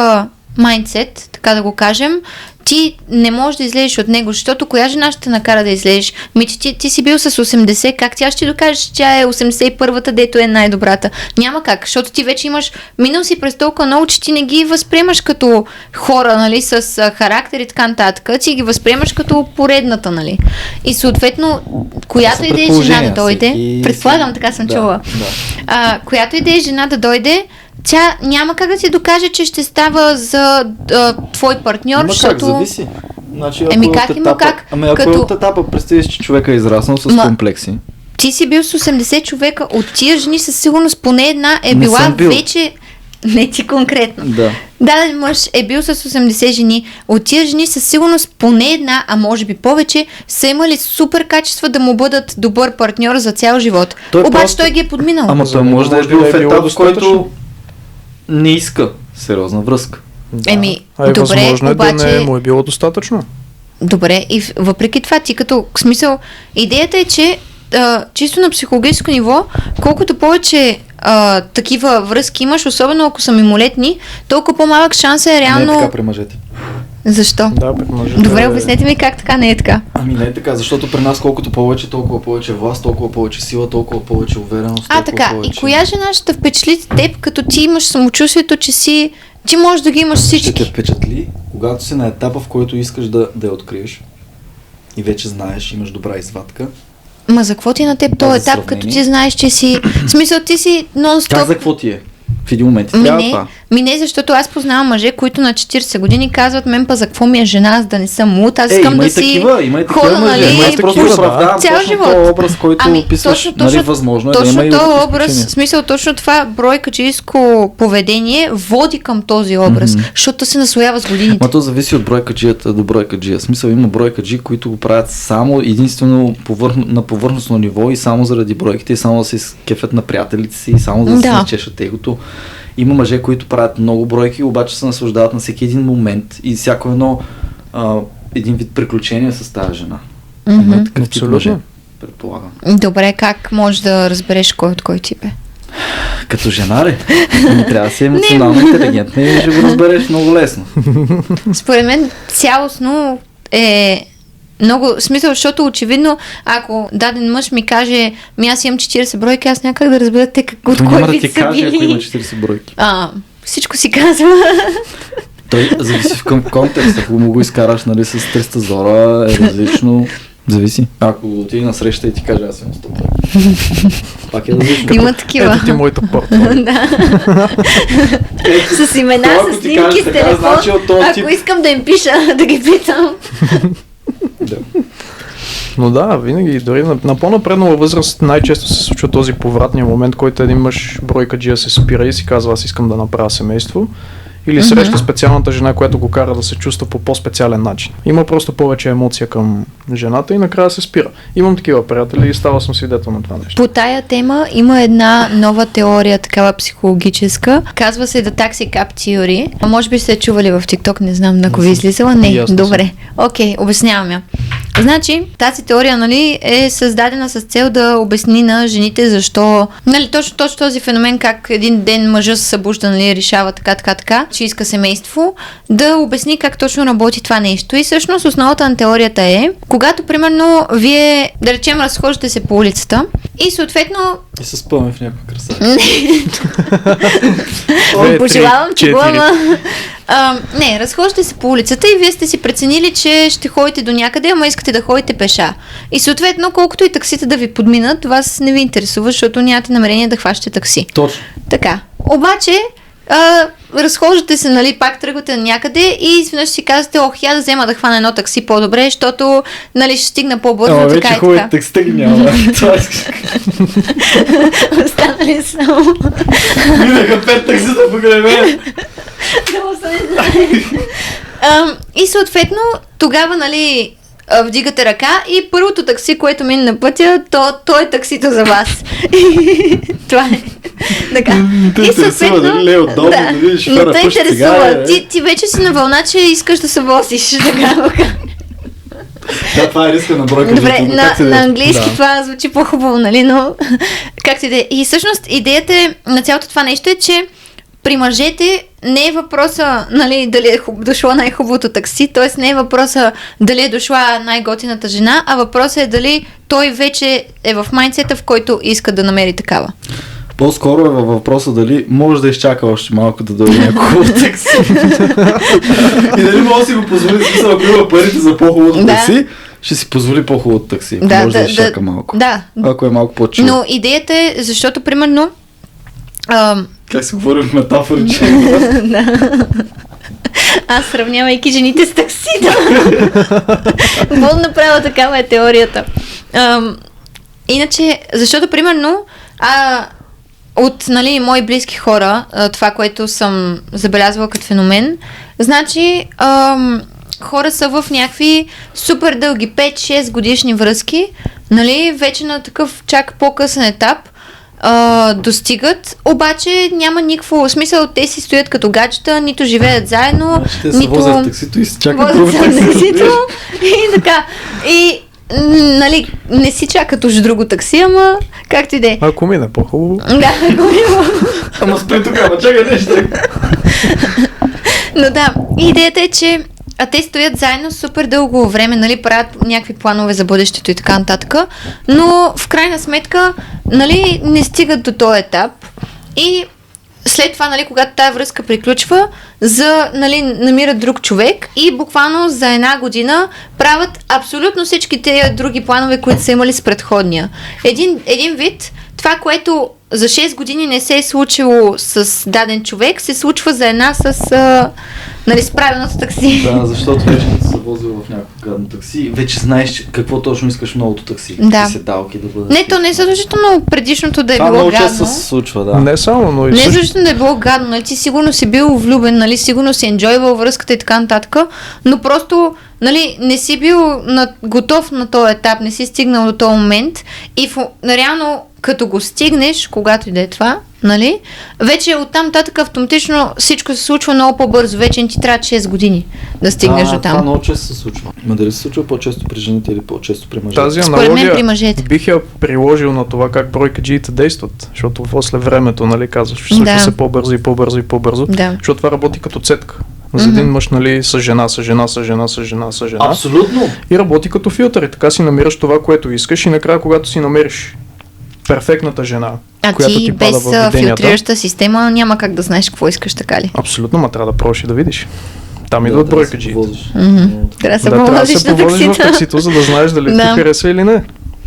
майндсет, така да го кажем, ти не можеш да излезеш от него, защото коя жена ще те накара да излезеш? Че ти си бил с 80, как тя ще докажеш, че тя е 81-та, дето е най-добрата? Няма как, защото ти вече имаш минал си през толкова много, че ти не ги възприемаш като хора, нали, с характер и така нататък, ти ги възприемаш като поредната, нали. И съответно, която и да е жена да дойде, предполагам, така съм чула, която и да е жена да дойде, тя няма как да ти докаже, че ще става за твой партньор, Ама защото... как, зависи. Значи, как има как? Ако е от етапа, представи си, че човека е израснал с комплекси. Ти си бил с 80 човека, от тия жени със сигурност поне една е Не била съм бил. вече... Не ти конкретно. Да. Даден мъж е бил с 80 жени, от тия жени със сигурност поне една, а може би повече, са имали супер качества да му бъдат добър партньор за цял живот. Обаче той ги е подминал. Ама той може да е бил в било етап, в достатъчно. който не иска сериозна връзка. Еми, добре, добре, е обаче... да не му е било достатъчно. Добре, и въпреки това ти като смисъл, идеята е, че чисто на психологическо ниво, колкото повече такива връзки имаш, особено ако са мимолетни, толкова по-малък шанс е реално... Не е така при мъжете. Защо? Да, при мъжете Добре, е- обяснете ми как така не е така. Ами не е така, защото при нас колкото повече, толкова повече власт, толкова повече сила, толкова повече увереност, толкова Така, повече... и коя жена ще те впечатли теб, като ти имаш самочувствието, че ти можеш да ги имаш Ще те всички? впечатли, когато си на етапа, в който искаш да я откриеш и вече знаеш, имаш добра извадка. Ма за какво ти на теб Да, този за етап, като сравнение. ти знаеш, че си... В смисъл, ти си Как нон-стоп... за какво ти е? В един момент ти Ми трябва не, това. Ми не, защото аз познавам мъже, които на 40 години казват, мен па за какво ми е жена, аз да не съм луд, аз искам да си хода, нали, цял живот. Този образ, който описваш, нали, възможно е да има и този образ, в смисъл точно това бройкаджийско поведение води към този образ, защото се наслоява с годините. Но то зависи от бройкаджията до бройкаджия. В смисъл има бройкаджи, които го правят само единствено на повърхностно ниво и само заради бройките и само да се кефят на приятелите си и само да се начешат егото. Има мъже, които правят много бройки, обаче се наслаждават на всеки един момент и всяко един вид приключение с тази жена. Има и такъв тип мъже, предполагам. Добре, как можеш да разбереш кой от кой тип е? Като жена ли? Трябва да си емоционално интелигентна и ще го разбереш много лесно. Според мен цялостно е много смисъл, защото очевидно, ако даден мъж ми каже, аз имам 40 бройки, аз някак да разбера те от кой вид са били. Ако има 40 бройки. Всичко си казва. Той зависи в контекст, ако му го изкараш, нали, с 300 зора е различно. Зависи. Ако отиде на среща и ти каже, аз имам 100 бройки. Пак е различно. Има такива. Ето ти моята порта. С имена, с снимки, с телефон. Ако искам да им пиша, да ги питам. Но да, винаги, дори на по-напреднала възраст най-често се случва този повратния момент, който един мъж бройкаджия се спира и си казва, аз искам да направя семейство. Или среща специалната жена, която го кара да се чувства по по-специален начин. Има просто повече емоция към жената и накрая се спира. Имам такива приятели и става съм свидетел на това нещо. По тая тема има една нова теория, такава психологическа. Казва се The Taxi Cab Theory. Може би сте чували в TikTok, не знам ако ви излизала. Не, добре. Окей, обяснявам я. Значи, тази теория, нали, е създадена с цел да обясни на жените защо, нали, точно този феномен, как един ден мъжът се събужда, нали, решава така, че иска семейство, да обясни как точно работи това нещо. И всъщност основата на теорията е, когато, примерно, вие, да речем, разхождате се по улицата и съответно... И се спъваме в някаква красава. Пожелавам ти го, ама... не, разхождате се по улицата и вие сте си преценили, че ще ходите до някъде, ама искате да ходите пеша. И съответно, колкото и таксите да ви подминат, вас не ви интересува, защото нямате намерение да хващате такси. Точно. Така. Обаче, разхождате се, нали, пак тръгвате на някъде и изведнъж си казвате, я да взема да хвана едно такси по-добре, защото, нали, ще стигна по-бързо, така и така. Вече хубави таксите ги няма. Това искаш. Останали само. Минаха 5 таксита покрай мен. И съответно, тогава, нали, вдигате ръка и първото такси, което мине на пътя, то е таксито за вас. Това е. Така. И съответно, дали е удобно, дали ще хора пъщ сега. Ти вече си на вълна, че искаш да се возиш. Да, това е риска на бройка. Добре, на английски това звучи по-хубаво, нали, но както и да е. И всъщност идеята на цялото това нещо е, че при мъжете не е въпроса, нали, дали е дошло най-хубавото такси, т.е. не е въпроса дали е дошла най-готината жена, а въпросът е дали той вече е в майндсета, в който иска да намери такава. По-скоро е във въпроса дали може да изчака още малко да дойде някакво такси. И дали може да си го позволи, смисъл, ако има парите за по-хубавото такси, ще си позволи по-хубавото такси, ако може да изчака малко. Да. Ако е малко по-чил. Но идеята е, защото примерно как се говорим в метафори, че... Аз сравнявайки жените с таксита. Мога да направя такава е теорията. Иначе, защото примерно от, нали, мои близки хора, това, което съм забелязвала като феномен, значи хора са в някакви супер дълги 5-6 годишни връзки, нали, вече на такъв чак по-късен етап достигат, обаче няма никакво смисъл, те си стоят като гаджета, нито живеят заедно, те се возят в таксито и си чакат друго таксито и така. И нали, не си чакат уж друго такси, ама както и да е. Ако мине по-хубаво. Да, ако мине по-хубаво. Ама спри тук, ама чакай нещо. Но да, идеята е, че те стоят заедно супер дълго време, нали, правят някакви планове за бъдещето и така нататък, но в крайна сметка, нали, не стигат до този етап и след това, нали, когато тази връзка приключва, нали, намират друг човек и буквално за една година правят абсолютно всички тези други планове, които са имали с предходния. Един вид, това, което за 6 години не се е случило с даден човек, се случва за една с с правилното такси. Да, защото вече като се возил в някакво гадно такси, вече знаеш какво точно искаш новото такси. Да. Седалки да бъдат. Не, то не е задължително предишното да е Това било много гадно. често се случва, да. Не само, но и Не е също. задължително да е било гадно, нали? Ти сигурно си бил влюбен, нали? Сигурно си енджойвал връзката и така нататък, но просто нали, не си бил готов на този етап, не си стигнал до този момент и реално като го стигнеш, когато и да е това, нали, вече оттам нататък автоматично всичко се случва много по-бързо. Вече не ти трябва 6 години да стигнеш до Това там. много често се случва. Ма дали се случва по-често при жените или по-често при мъжете? Тази Според мен аналогия при мъжете. бих я приложил на това как бройкаджиите действат, защото после времето, нали, казваш, случва Да. се по-бързо и по-бързо и по-бързо, Да. защото това работи като цетка. За един мъж, нали, с жена, с жена, с жена, с жена, с жена. Абсолютно. И работи като филтър и така си намираш това, което искаш и накрая, когато си намериш перфектната жена, А която ти ти пада без в виденията, филтрираща система няма как да знаеш какво искаш, така ли? абсолютно, ма трябва да пробваш и да видиш. Там Да, идват трябва да се бройкаджиите. повозиш. Трябва да се Да, трябва да повозиш се на повозиш в таксита. таксито, за да знаеш дали Да. ти харесва или не.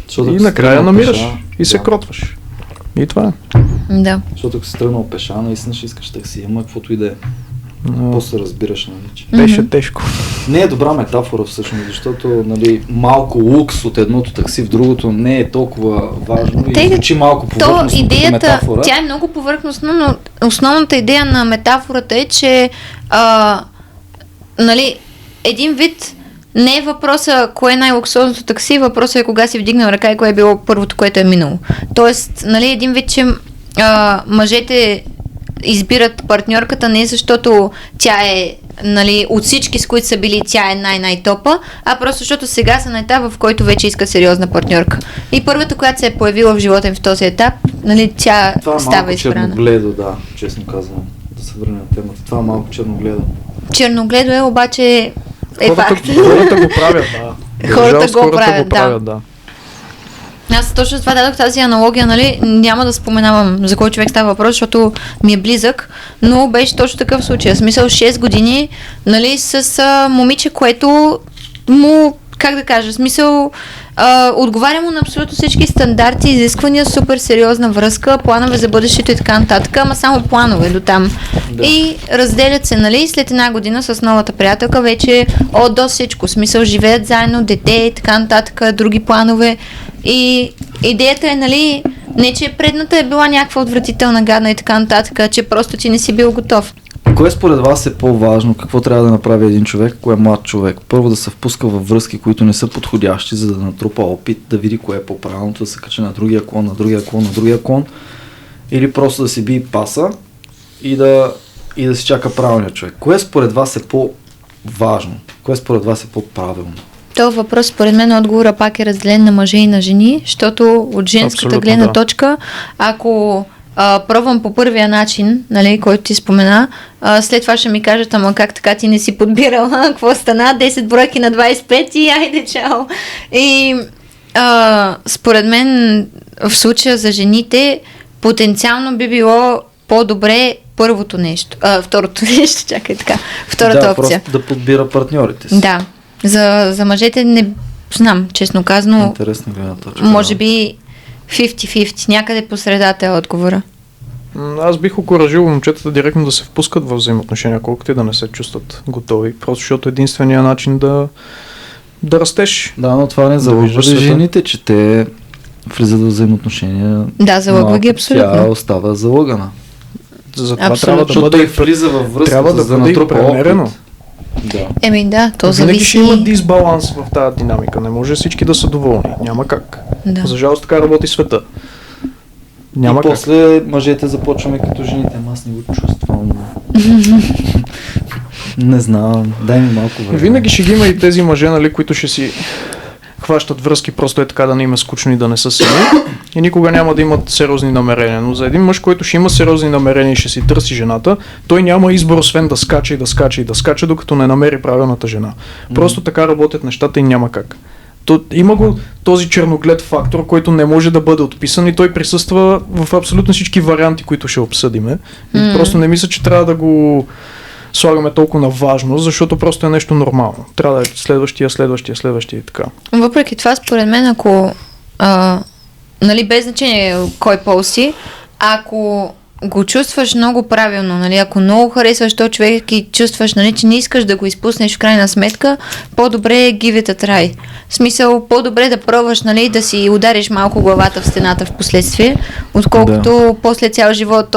Защото И ако си накрая тръгнал намираш пеша, и се да. кротваш. И това е. Да. Защото ако си тръгнал пеша, наистина ще искаш такси, ама каквото и да е. Но После разбираш, нали, че... беше тежко. Не е добра метафора всъщност, защото нали, малко лукс от едното такси в другото не е толкова важно и звучи малко То повърхностно като идеята, метафора. тя е много повърхностна, но основната идея на метафората е, че нали, един вид не е въпроса кое е най-луксозното такси, въпросът е кога си вдигнал ръка и кое е било първото, което е минало. Тоест, нали, един вид, че мъжете избират партньорката не защото тя е нали, от всички, с които са били, тя е най-топа, а просто защото сега са на етап, в който вече иска сериозна партньорка. И първата, която се е появила в живота им в този етап, нали, тя Това е става малко избрана. черногледо, да, честно казвам. Да се върнем на темата. Това е малко черногледо. Черногледо е, обаче е факт. Хората го правят, да. Хората Жалост, го хората правят, го правят, да. Аз точно това дадох тази аналогия, нали, няма да споменавам за кой човек става въпрос, защото ми е близък, но беше точно такъв случай. В смисъл 6 години, нали, с момиче, което му, как да кажа, в смисъл отговаря му на абсолютно всички стандарти, изисквания, супер сериозна връзка, планове за бъдещето и така нататък, ама само планове до там. Да. И разделят се, нали, след една година с новата приятелка вече до всичко. В смисъл живеят заедно, дете и така нататък, други планове. И идеята е, нали, не че предната е била някаква отвратителна, гадна и така нататък, че просто ти не си бил готов. Кое според вас е по-важно? Какво трябва да направи един човек, кое е млад човек? Първо да се впуска във връзки, които не са подходящи, за да натрупа опит, да види кое е по-правилното, да се качи на другия клон, на другия клон, на другия клон. Или просто да си би паса и да си чака правилния човек. Кое според вас е по-важно? Кое според вас е по-правилно? Този въпрос, според мен, отговора пак е разделен на мъже и на жени, защото от женската Абсолютно, гледна да. точка, ако пробвам по първия начин, нали, който ти спомена, след това ще ми кажат, ама как така ти не си подбирал, какво стана, 10 бройки на 25 и айде чао. И според мен в случая за жените потенциално би било по-добре първото нещо, второто нещо, чакай така, втората опция. Просто да подбира партньорите си. Да, за мъжете не знам, честно казано, Интересна гледна точка. може би 50-50, някъде по средата е отговора. Аз бих окуражил момчетата директно да се впускат в взаимоотношения, колкото и да не се чувстват готови. Просто защото единствения начин да растеш. Да, но това не Да залъгва виждаш ли света. жените, че те влизат в взаимоотношения. Да, залъгва ги малко абсолютно. Тя остава залъгана. Затова Абсолютно. трябва да Защото бъде той влиза във връзката, трябва да за да бъде натрупа премерено. опит. Да. Еми да, то Винаги зависи. ще има дисбаланс в тази динамика. Не може всички да са доволни. Няма как. Да. За жалост така работи света. Няма И как. после мъжете започваме като жените. Ама аз не го чувствам. Не знам. Дай ми малко време. Винаги ще ги има и тези мъже, нали, които ще си хващат връзки, просто е така да не им е скучно и да не са сами. И никога няма да имат сериозни намерения. Но за един мъж, който ще има сериозни намерения и ще си търси жената, той няма избор освен да скача и да скача и да скача, докато не намери правилната жена. Просто така работят нещата и няма как. Има го този черноглед фактор, който не може да бъде отписан и той присъства в абсолютно всички варианти, които ще обсъдиме. И просто не мисля, че трябва да го слагаме толкова на важност, защото просто е нещо нормално. Трябва да е следващия и така. Въпреки това, според мен, ако нали, без значение кой пол си, ако го чувстваш много правилно, нали, ако много харесваш този човек и чувстваш, нали, че не искаш да го изпуснеш в крайна сметка, по-добре е give it a try. В смисъл, по-добре да пробваш, нали, да си удариш малко главата в стената в последствие, отколкото после цял живот,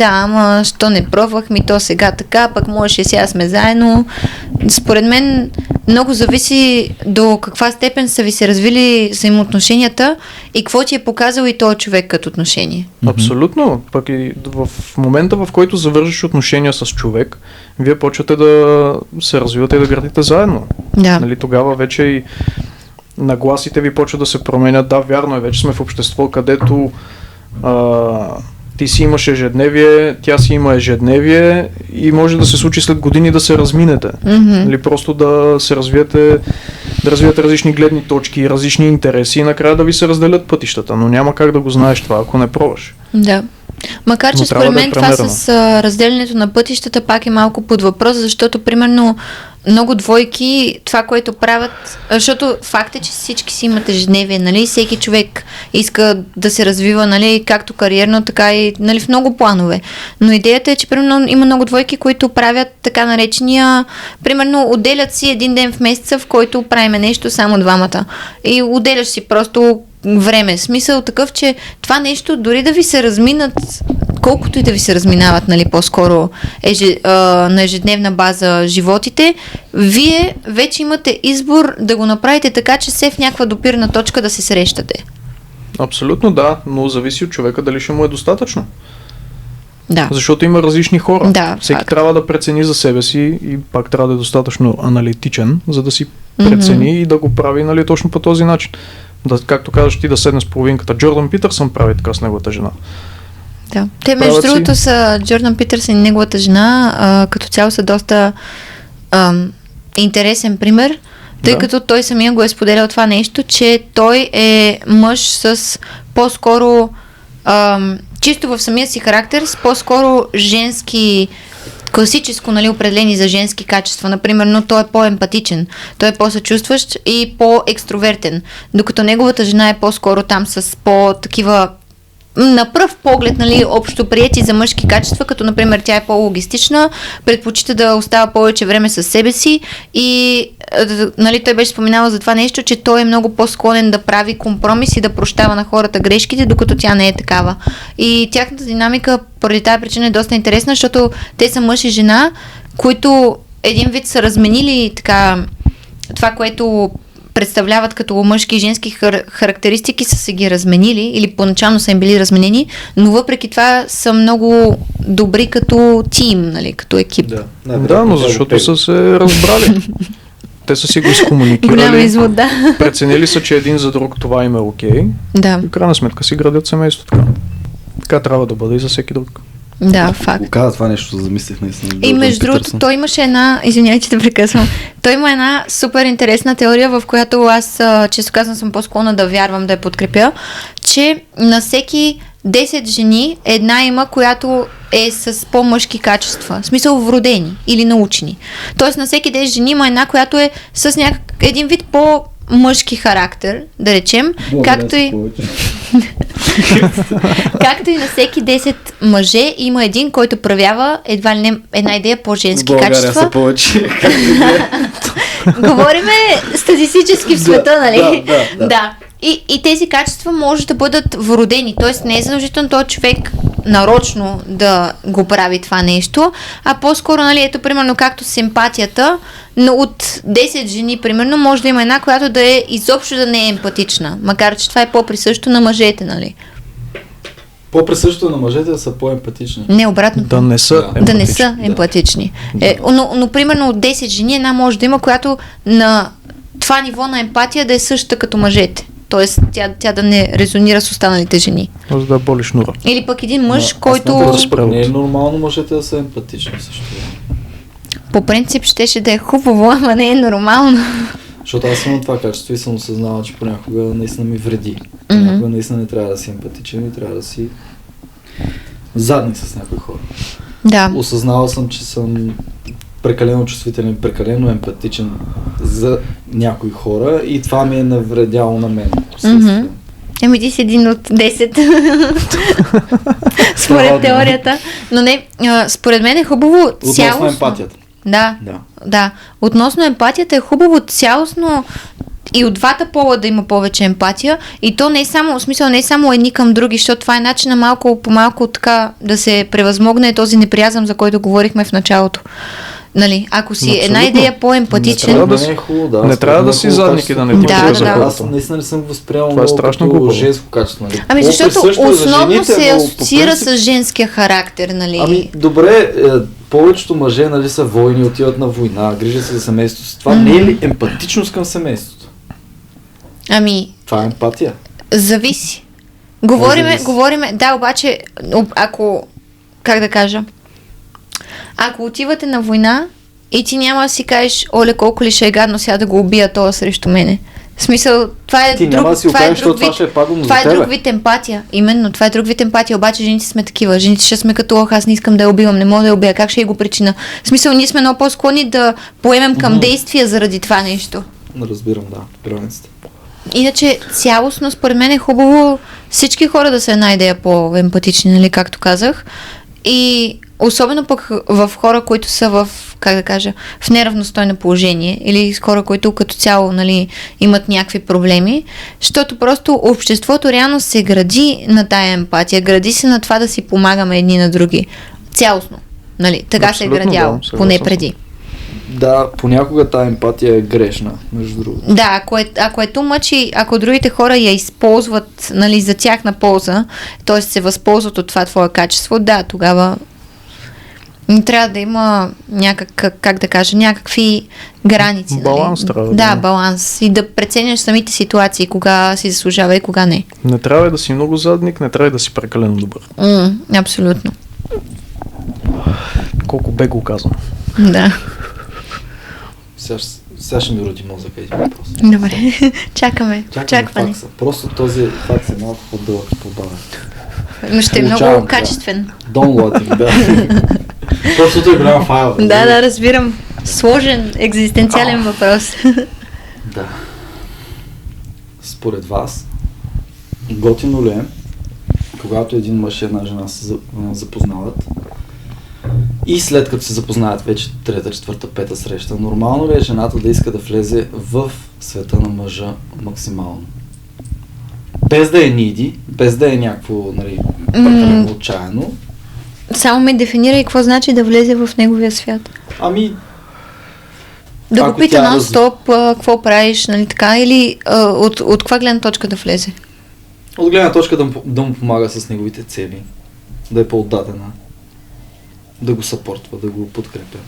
ама що не пробвах, то сега така, пък можеше сега сме заедно. Според мен много зависи до каква степен са ви се развили взаимоотношенията и какво ти е показал и този човек като отношение. Абсолютно. Пък и в момента, в който завършиш отношения с човек, вие почвате да се развивате и да градите заедно. Да. Нали, тогава вече и нагласите ви почват да се променят. Да, вярно е, вече сме в общество, където ти си имаш ежедневие, тя си има ежедневие и може да се случи след години да се разминете. Или просто да се развиете, да развиете различни гледни точки, различни интереси и накрая да ви се разделят пътищата, но няма как да го знаеш това, ако не пробваш. Да. Макар че според мен това с разделянето на пътищата пак е малко под въпрос, защото примерно много двойки, това, което правят, защото факт е, че всички си имат ежедневие, нали, всеки човек иска да се развива, нали, както кариерно, така и, нали, в много планове. Но идеята е, че примерно има много двойки, които правят така наречения, примерно отделят си един ден в месеца, в който правиме нещо само двамата. И отделяш си просто време. Смисъл такъв, че това нещо, дори да ви се разминат, колкото и да ви се разминават, нали, по-скоро на ежедневна база животите, вие вече имате избор да го направите така, че все в някаква допирна точка да се срещате. Абсолютно да, но зависи от човека дали ще му е достатъчно. Да. Защото има различни хора. Да, всеки факт. трябва да прецени за себе си и пак трябва да е достатъчно аналитичен, за да си прецени и да го прави, нали, точно по този начин. Да, както казваш ти, да седне с половинката. Джордан Питърсън прави така с неговата жена. Да. Те, между другото, са Джордан Питърсън и неговата жена, като цяло са доста интересен пример, тъй като той самия го е споделял това нещо, че той е мъж с по-скоро чисто в самия си характер, с по-скоро женски, класическо, нали, определени за женски качества. Например, но той е по-емпатичен, той е по-съчувстващ и по-екстровертен, докато неговата жена е по-скоро там с по-такива на пръв поглед, нали, общо приети за мъжки качества, като например тя е по-логистична, предпочита да остава повече време със себе си и, нали, той беше споменал за това нещо, че той е много по-склонен да прави компромис и да прощава на хората грешките, докато тя не е такава. И тяхната динамика поради тази причина е доста интересна, защото те са мъж и жена, които един вид са разменили така това, което представляват като мъжки и женски характеристики, са се ги разменили или поначално са им били разменени, но въпреки това са много добри като тим, нали, като екип. Да, но защото са се разбрали. Те са си го изкомуникирали. Голям извод, да. Преценили са, че един за друг това им е окей. Да. И в крайна сметка си градят семейство така. Така трябва да бъде и за всеки друг. Да, факт. Го каза това нещо, замислих наистина. И между другото, той имаше една, извинявайте да прекъсвам, той има една супер интересна теория, в която аз, често казвам, съм по-склонна да вярвам, да я подкрепя, че на всеки 10 жени една има, която е с по-мъжки качества, в смисъл вродени или научени. Тоест на всеки 10 жени има една, която е с един вид по-мъжки характер, да речем, както и на всеки 10 мъже има един, който проявява едва ли не една идея по-женски качества. Са повече. Говориме статистически в света, нали? Да. И тези качества може да бъдат вродени, т.е. не е задължително този човек нарочно да го прави това нещо, а по-скоро, нали, ето примерно както с емпатията, но от 10 жени, примерно, може да има една, която да е изобщо да не е емпатична, макар че това е по-присъщо на мъжете, нали? По-присъщо на мъжете да са по-емпатични. Не, обратно. Да не са емпатични. Да не са емпатични. Но примерно от 10 жени една може да има, която на това ниво на емпатия да е същата като мъжете. Тоест тя да не резонира с останалите жени. Може да боли шнура. Или пък един мъж, който... Не е нормално мъжете да са емпатични също. По принцип щеше да е хубаво, ама не е нормално. Защото аз имам това качество и съм осъзнавал, че понякога наистина ми вреди. Понякога наистина не трябва да си емпатичен и трябва да си задник с някои хора. Да. Осъзнавал съм, че съм прекалено чувствителен, прекалено емпатичен за някои хора и това ми е навредяло на мен. Еми ти си един от 10. Според теорията. Но не, според мен е хубаво цялостно. Относно емпатията. Да. Относно емпатията е хубаво цялостно и от двата пола да има повече емпатия. И то не е само, в смисъл не е само едни към други, защото това е начинът малко по малко така да се превъзмогне този неприязъм, за който говорихме в началото. Нали, ако си Абсолютно. една идея по-емпатичен... Не трябва да си задник и да не ти Да. Аз наистина не съм възприемал Това е страшно като глупаво. женско качество. Нали? Ами защото По-присъщо е за основно жените, се но по асоциира принцип- с женския характер, нали? Ами, добре, повечето мъже, нали, са войни, отиват на война, грижат се за семейството си. Това не е ли емпатичност към семейството? Ами, Това е емпатия. зависи. Зависи. Говориме, да, обаче, ако, как да кажа, ако отивате на война и ти няма да си кажеш, оле, колко ли ще е гадно сега да го убия това срещу мене. В смисъл, това е Ти няма да си това е окажеш, защото това ще е пагубно това за е тебе. друг вид емпатия. Именно, това е друг вид емпатия, обаче жените сме такива. Жените ще сме като, аз не искам да я убивам, не мога да я убия, как ще я го причина? В смисъл, ние сме много по-склонни да поемем към действия заради това нещо. Разбирам, да, границата. Иначе цялостно, според мен е хубаво всички хора да са една идея по-емпатични, нали, както казах. И особено пък в хора, които са в, как да кажа, в неравностойно положение или с хора, които като цяло, нали, имат някакви проблеми, защото просто обществото реално се гради на тая емпатия, гради се на това да си помагаме едни на други. Цялостно. Нали, така Абсолютно, се е градяло, да, поне е преди. Да, понякога тази емпатия е грешна, между другото. Да, ако е too much и ако другите хора я използват, нали, за тяхна полза, т.е. се възползват от това твое качество, да, тогава трябва да има как да кажа, някакви граници. Баланс нали? трябва да Да, има. баланс. И да преценяш самите ситуации, кога си заслужава и кога не. Не трябва да си много задник, не трябва да си прекалено добър. Абсолютно. Колко бегло казвам. Да. Сега ще ми роди мозъка един въпрос. Добре. Чакаме. Чакаме Очакване. факса. Просто този факс е малко по-дълъг и по-бавен. Но ще е Получавам, много да. качествен. Downloading, да. Просто е голям файл. Да, разбирам. Сложен, екзистенциален въпрос. Да. Според вас, готино ли е, когато един мъж и една жена се запознават и след като се запознаят вече трета, четвърта, пета среща, нормално ли е жената да иска да влезе в света на мъжа максимално? Без да е ниди, без да е някакво, нали, прекалено отчаяно. Само ме дефинирай какво значи да влезе в неговия свят. Ами, Да ако го пита тя нон-стоп, какво правиш, нали така, или от каква гледна точка да влезе? от гледна точка да му помага с неговите цели, да е по-отдадена, да го съпортва, да го подкрепя.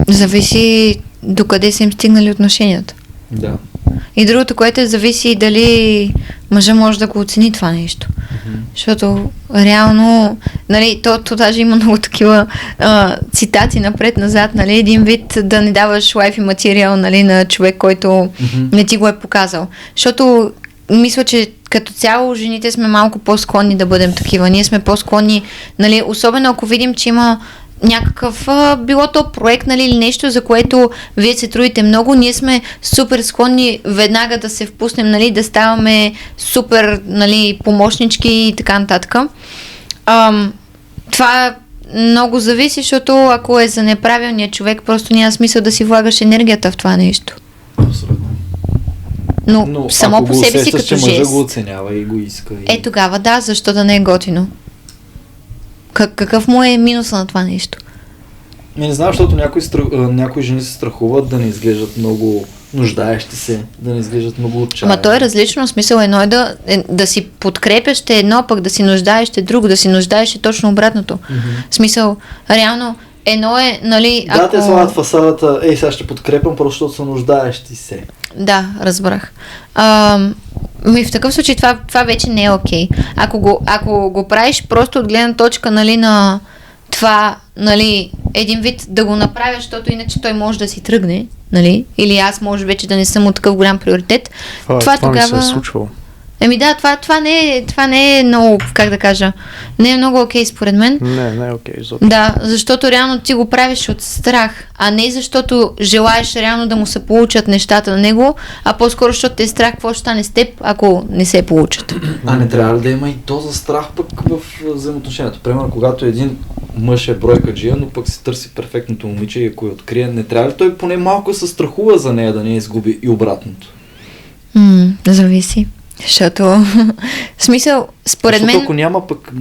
Зависи докъде са им стигнали отношенията. Да. И другото, което зависи дали мъжа може да го оцени това нещо. Защото реално, нали, то даже има много такива цитати напред-назад, нали, един вид да не даваш лайф и материал, нали, на човек, който не ти го е показал. Защото мисля, че като цяло жените сме малко по-склонни да бъдем такива. Ние сме по-склонни, нали, особено ако видим, че има някакъв, било то проект, нали, или нещо, за което вие се трудите много, ние сме супер склонни веднага да се впуснем, нали, да ставаме супер, нали, помощнички и така нататък. Това много зависи, защото ако е за неправилния човек, просто няма смисъл да си влагаш енергията в това нещо. Абсолютно. Но само по себе си като че мъжа жест. го оценява и го иска. И... Тогава да, защо да не е готино? Какъв му е минуса на това нещо? Не знам, защото някои жени се страхуват да не изглеждат много нуждаещи се, да не изглеждат много отчаяни. Ама то е различно, в смисъл едно е да си подкрепяш ще едно, пък да си нуждаеш ще друго, да си нуждаеш ще точно обратното. В смисъл, реално, едно е, нали, Да, те слагат фасадата, сега ще подкрепям, просто защото са нуждаещи се. Да, разбрах. В такъв случай това вече не е окей. Ако го правиш просто от гледна точка, нали, на това, нали, един вид да го направя, защото иначе той може да си тръгне, нали, или аз може вече да не съм от такъв голям приоритет, това това тогава... ми се е случвало. Еми да, това не е много, как да кажа, не е много окей според мен. Не е окей изобщо. Да, защото реално ти го правиш от страх, а не защото желаеш реално да му се получат нещата на него, а по-скоро защото те е страх какво ще стане с теб, ако не се получат. А не трябва ли да има и доза страх пък в взаимоотношението? Примерно, когато един мъж е бройкаджия, но пък се търси перфектното момиче и ако я открие, не трябва ли той поне малко се страхува за нея да не я изгуби и обратното? Зависи. Защото, в смисъл, според мен... Ако няма пък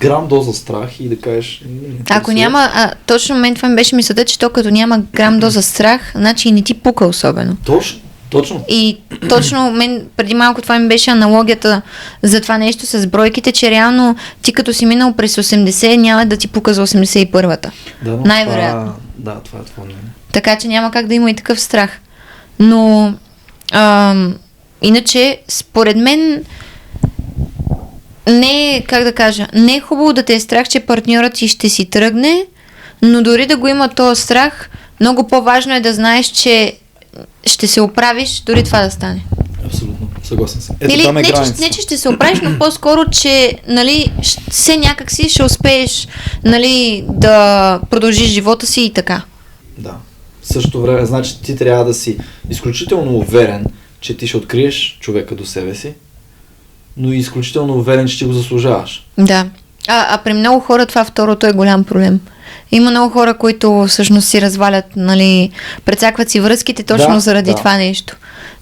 грам доза страх и да кажеш... Ако няма, точно в момент това ми беше мисълта, че то като няма грам доза страх, значи и не ти пука особено. Точно. И точно мен преди малко това ми беше аналогията за това нещо с бройките, че реално ти като си минал през 80, няма да ти пука за 81-та. Да, най-вероятно. Това е това. Така че няма как да има и такъв страх. Но иначе, според мен не е хубаво да те е страх, че партньорът ти ще си тръгне, но дори да го има този страх, много по-важно е да знаеш, че ще се оправиш, дори това да стане. Абсолютно, съгласен съм. Не, че ще се оправиш, но по-скоро, че все някакси ще успееш да продължиш живота си и така. Да. В същото време, значи ти трябва да си изключително уверен, че ти ще откриеш човека до себе си, но и изключително уверен, че ти го заслужаваш. Да. А при много хора това второто е голям проблем. Има много хора, които всъщност си развалят, прецакват си връзките точно заради това нещо.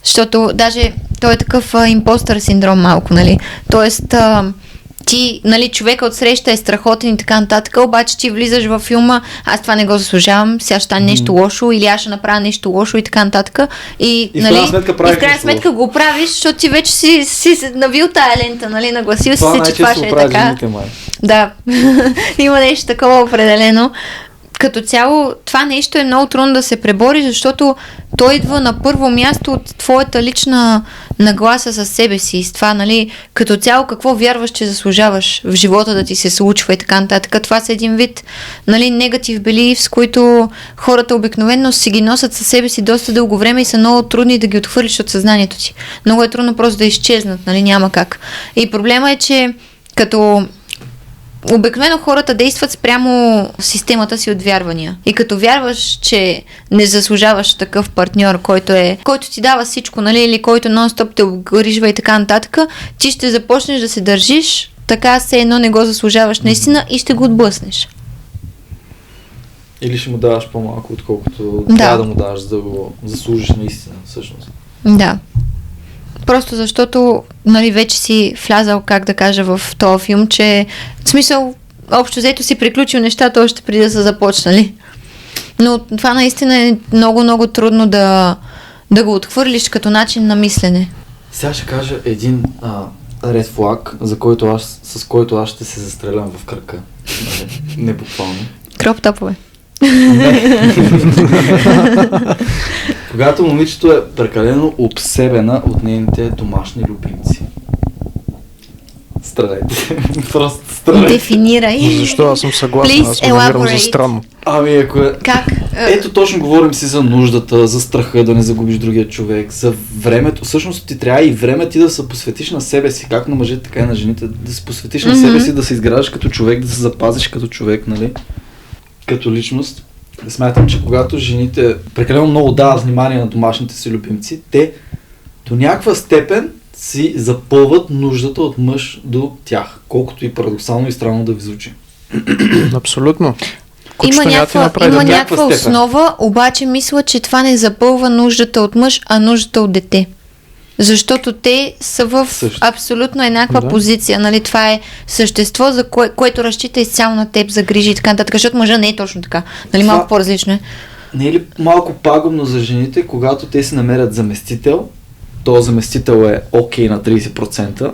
Защото даже той е такъв импостър синдром малко, Тоест, ти, човека отсреща е страхотен и така нататък, обаче ти влизаш във филма, аз това не го заслужавам, сега ще стане нещо лошо или аз ще направя нещо лошо и така нататък. И в крайна сметка го правиш, защото ти вече си навил тая лента, нагласил си се, че това ще е така. Да, има нещо такова определено. Като цяло, това нещо е много трудно да се пребори, защото той идва на първо място от твоята лична нагласа със себе си. С това, като цяло, какво вярваш, че заслужаваш в живота да ти се случва и така нататък. Това са един вид, негатив белив, с които хората обикновено си ги носят със себе си доста дълго време и са много трудни да ги отхвърлиш от съзнанието си. Много е трудно просто да изчезнат, няма как. И проблема е, че като обикновено хората действат спрямо системата си от вярвания. И като вярваш, че не заслужаваш такъв партньор, който ти дава всичко, или който нон-стоп те обгрижва и така нататък, ти ще започнеш да се държиш така, все едно не го заслужаваш наистина и ще го отблъснеш. Или ще му даваш по-малко, отколкото трябва да му даваш, за да го заслужиш наистина, всъщност. Да. Просто защото, вече си влязал, как да кажа, в този филм, че в смисъл, общо взето си приключил нещата още преди да са започнали. Но това наистина е много трудно да го отхвърлиш като начин на мислене. Сега ще кажа един ред флаг, с който аз ще се застрелям в кръка. Не буквално. Кроп топове. Когато момичето е прекалено обсебена от нейните домашни любимци. Страдайте. Просто страдайте. Дефинирай. Защо? Аз съм съгласен, аз го намирам за странно. Ако е... Как? Ето точно говорим си за нуждата, за страха да не загубиш другия човек, за времето. Всъщност ти трябва и време ти да се посветиш на себе си, както на мъжете, така и на жените, да се посветиш на себе си, да се изграждаш като човек, да се запазиш като човек, като личност. Смятам, че когато жените прекалено много дават внимание на домашните си любимци, те до някаква степен си запълват нуждата от мъж до тях, колкото и парадоксално и странно да ви звучи. Абсолютно. Има някаква основа, обаче мисля, че това не запълва нуждата от мъж, а нуждата от дете. Защото те са в абсолютно еднаква позиция. Това е същество, за което разчита изцяло на теб, за грижи и така нататък. Защото мъжа не е точно така. Малко по-различно е. Не е ли малко пагубно за жените, когато те си намерят заместител, то заместител е окей на 30%,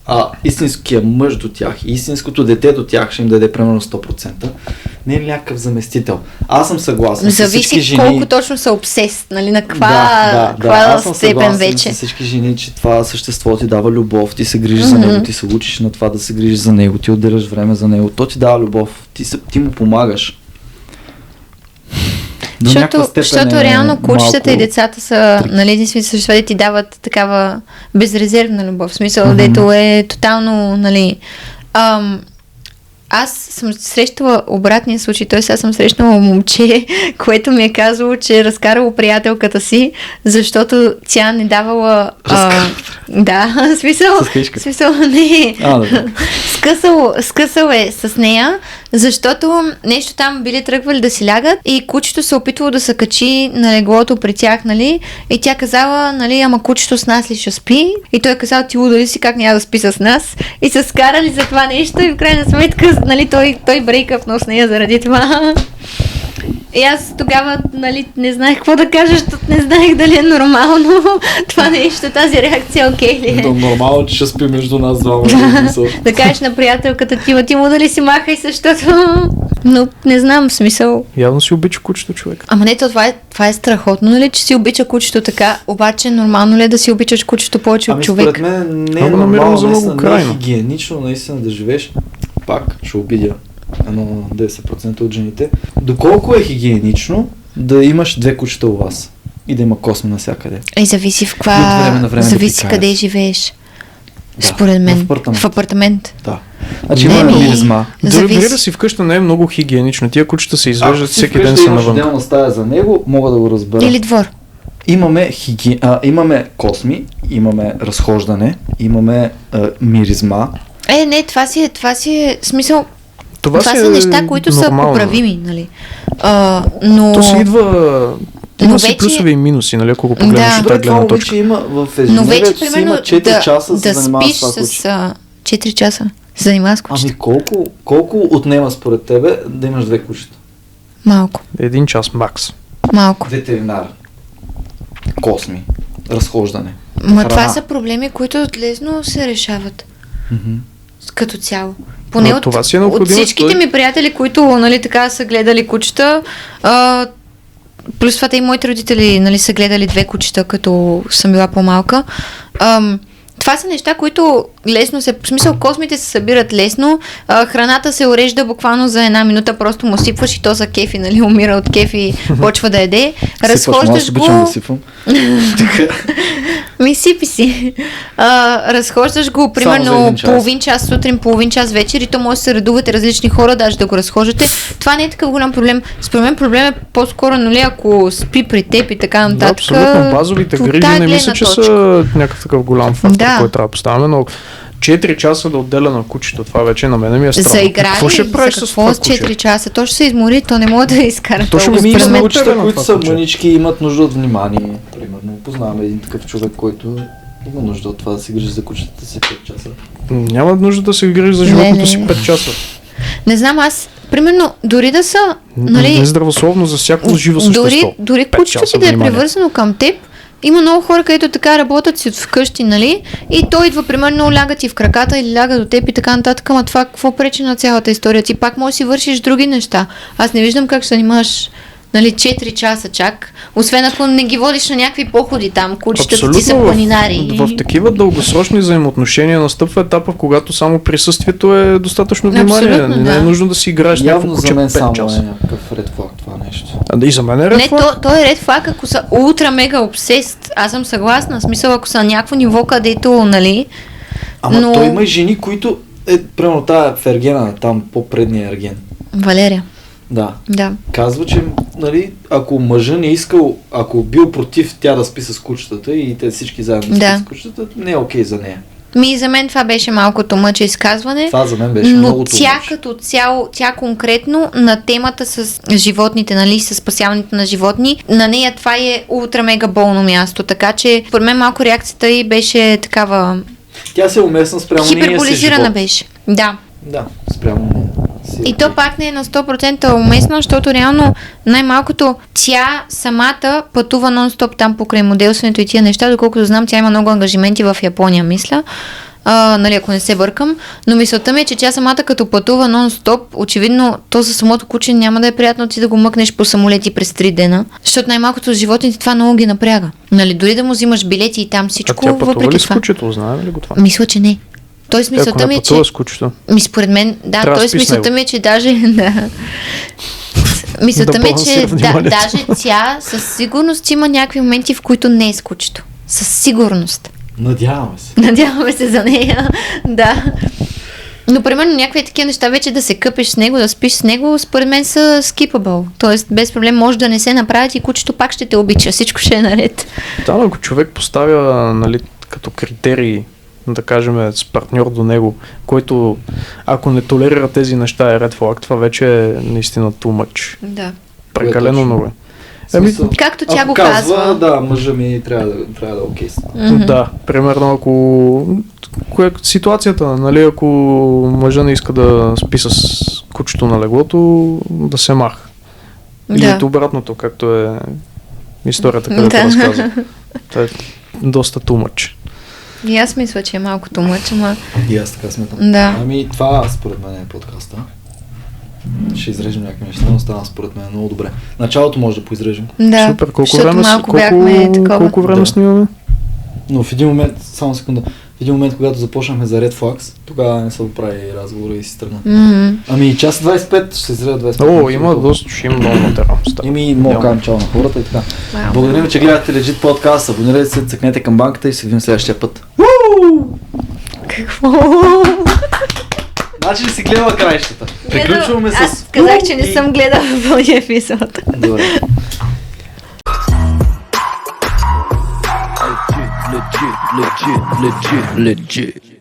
а истинският мъж до тях и истинското дете до тях ще им даде примерно 100%. Не е ли някакъв заместител? Аз съм съгласен с всички жени. Зависи колко точно са обсест, на каква степен вече. С всички жени, че това същество ти дава любов, ти се грижиш за него, ти се учиш на това да се грижиш за него, ти отделяш време за него, то ти дава любов, ти му помагаш. До някаква степен защото реално кучетата и малко... децата са, нали, единствените същества, ти дават такава безрезервна любов. В смисъл, дето е тотално, нали... Аз съм срещала обратния случай, т.е. аз съм срещнала момче, което ми е казало, че е разкарало приятелката си, защото тя не давала... да, смисъл не. Скъсал е с нея, защото нещо там били тръгвали да си лягат и кучето се опитвало да се качи на леглото при тях, нали? И тя казала, нали, ама кучето с нас ли ще спи? И той казал, ти луда ли си, как няма да спи с нас? И се скарали за това нещо и в крайна сметка, нали, той брейкъпнал с нея заради това. И аз тогава, нали, не знаех какво да кажа, защото не знаех дали е нормално това нещо, тази реакция, окей ли е. Нормално, че ще спи между нас двама. Да кажеш на приятелката ти му дали си махай, защото... Но не знам смисъл. Явно си обича кучето, човек. Ама не, това е страхотно, нали, че си обича кучето така, обаче нормално ли е да си обичаш кучето повече от човек? Според мен не е нормално, наистина, не е хигиенично, наистина да живееш. Пак ще обидя 10% от жените. Доколко е хигиенично да имаш две кучета у вас и да има косми навсякъде? И зависи в каква... Зависи къде живееш. Да, според мен. В апартамент. Да. Значи имаме миризма. Дори да си вкъща не е много хигиенично. Тия кучета се извеждат всеки ден са навън. Ако отделна стая за него, мога да го разбера. Или двор. Имаме косми, имаме разхождане, имаме миризма. Не, това си е смисъл. Това са неща, които нормално. Са поправими, нали? Но... То си идва... Има си плюсове и минуси, нали, ако го погледнеш от тази гледна точка. Има в ежедневието си има 4 часа да спиш с 4 часа. Се занимава с кучета. Ами колко отнема според тебе да имаш две кучета? Малко. 1 час макс. Малко. Ветеринар. Косми. Разхождане. Това са проблеми, които лесно се решават. Като цяло. Поне от всичките ми приятели, които, нали, така са гледали кучета, плюс това и моите родители, нали, са гледали две кучета, като съм била по-малка. Това са неща, които лесно се... В смисъл, космите се събират лесно, храната се урежда буквално за 1 минута, просто му сипваш и то за кефи, нали, умира от кефи, почва да яде. Разхождаш го... да сипвам. Ми сипи си. Разхождаш го, примерно, половин час сутрин, половин час вечер и то може да се редувате различни хора, даже да го разхождате. Това не е такъв голям проблем. Според мен проблем е по-скоро, нали, ако спи при теб и така нататък. Да, абсолютно. Базовите грижи не мисля, че са някакъв такъв голям фактор, който трябва да поставяме, но 4 часа да отделя на кучето, това вече на мен ми е странно. За игра какво ще правиш с това 4 часа? То ще се измори, то не може да изкара. То ще го има много кучета, които са мънички и имат нужда от внимание. Примерно, познаваме един такъв човек, който има нужда от това да се грижи за кучетата си 5 часа. Няма нужда да се грижи за животното си 5 часа. Не знам, аз, примерно, дори да са... Нали, нездравословно за всяко живо същество. Дори кучето ти да е привързано към теб, има много хора, където така работят си от вкъщи, нали? И той идва, примерно, ляга ти в краката или ляга до теб и така нататък, ама това какво пречи на цялата история? Ти пак можеш да си вършиш други неща. Аз не виждам как ще се занимаваш, нали, 4 часа чак, освен ако не ги водиш на някакви походи там, кучетата ти са планинари. В такива дългосрочни взаимоотношения настъпва етапа, в когато само присъствието е достатъчно внимание. Не е нужно да си играеш някакво куче 5 часа. Явно за мен само е някакъв ред флаг това нещо. И за мен е ред флаг. Не, то е ред флаг, ако са ултра мега обсест. Аз съм съгласна, в смисъл, ако са на някакво ниво, където, нали. Ама той има и жени, които примерно тая Фергена, там по-предния Ерген. Валерия. Да. Казва, че, нали, ако мъжа не искал, ако бил против тя да спи с кучетата и те всички заедно спи с кучетата, не е окей за нея. За мен това беше малкото мъче изказване. Това за мен беше много мъче. Но тя като цяло, тя конкретно на темата с животните, нали, с спасяването на животни, на нея това е ултра мега болно място, така че според мен малко реакцията й беше такава... Тя се уместна спрямо нея си хиперболизирана беше. Да, спрямо нея. И то пак не е на 100% уместно, защото реално най-малкото тя самата пътува нон-стоп там покрай моделстването и тия неща, доколкото знам, тя има много ангажименти в Япония, мисля. Нали, ако не се бъркам, но мисълта ми е, че тя самата като пътува нон-стоп, очевидно то за самото куче няма да е приятно ти да го мъкнеш по самолети през 3 дена, защото най-малкото за животните това много ги напряга. Нали, дори да му взимаш билети и там всичко, въпреки това. А тя пътува ли с кучето, знае ли го това? Мисля, че не. Той смисълта ми е, че... с кучето. Според мен, да, той смисълта ми е, че даже... Мисълта ми е, че балансира вниманието. даже тя със сигурност има някакви моменти, в които не е с кучето. Със сигурност. Надяваме се. Надяваме се за нея, да. Но, примерно, някакви такива неща вече да се къпеш с него, да спиш с него, според мен са skipable. Тоест, без проблем може да не се направят и кучето пак ще те обича. Всичко ще е наред. Да, но ако човек поставя, нали, като критерии, да кажем, с партньор до него, който ако не толерира тези неща е red flag, това вече е наистина too much. Да. Прекалено точно. много. Смисъл, Както тя ако го казва, казва. да, мъжа ми трябва да е окей. Да, примерно ако ситуацията, нали, ако мъжа не иска да спи с кучето на леглото, да се маха. Или Да. обратното, както е историята, където Да. разказва. Това е доста too much. И аз мисля, че е малко тумъч, ама И аз така смятам. да. Ами това според мен е подкаста. Ще изрежем някакви неща, но стана според мен много добре. Началото може да поизрежем. Да, Супер, колко защото време, малко бяхме такова. колко време Да. снимаме? Но в един момент, само секунда, в един момент, когато започнахме за Red Flags, тогава не се оправи разговора и си тръгна. Мгм. Ами час 25, ще се изреда 25. О, има доста, ще има много материал. Ими мога да кажем чао на хората и така. Вау. Благодарим, че гледате Legit подкаст, абонирайте се, цъкнете камбанката и се видим следващия път. Какво? Значи ли си гледала краищата? Приключваме с... Аз казах, че не съм гледала пълния епизод. Добре. Legit, legit, legit, legit.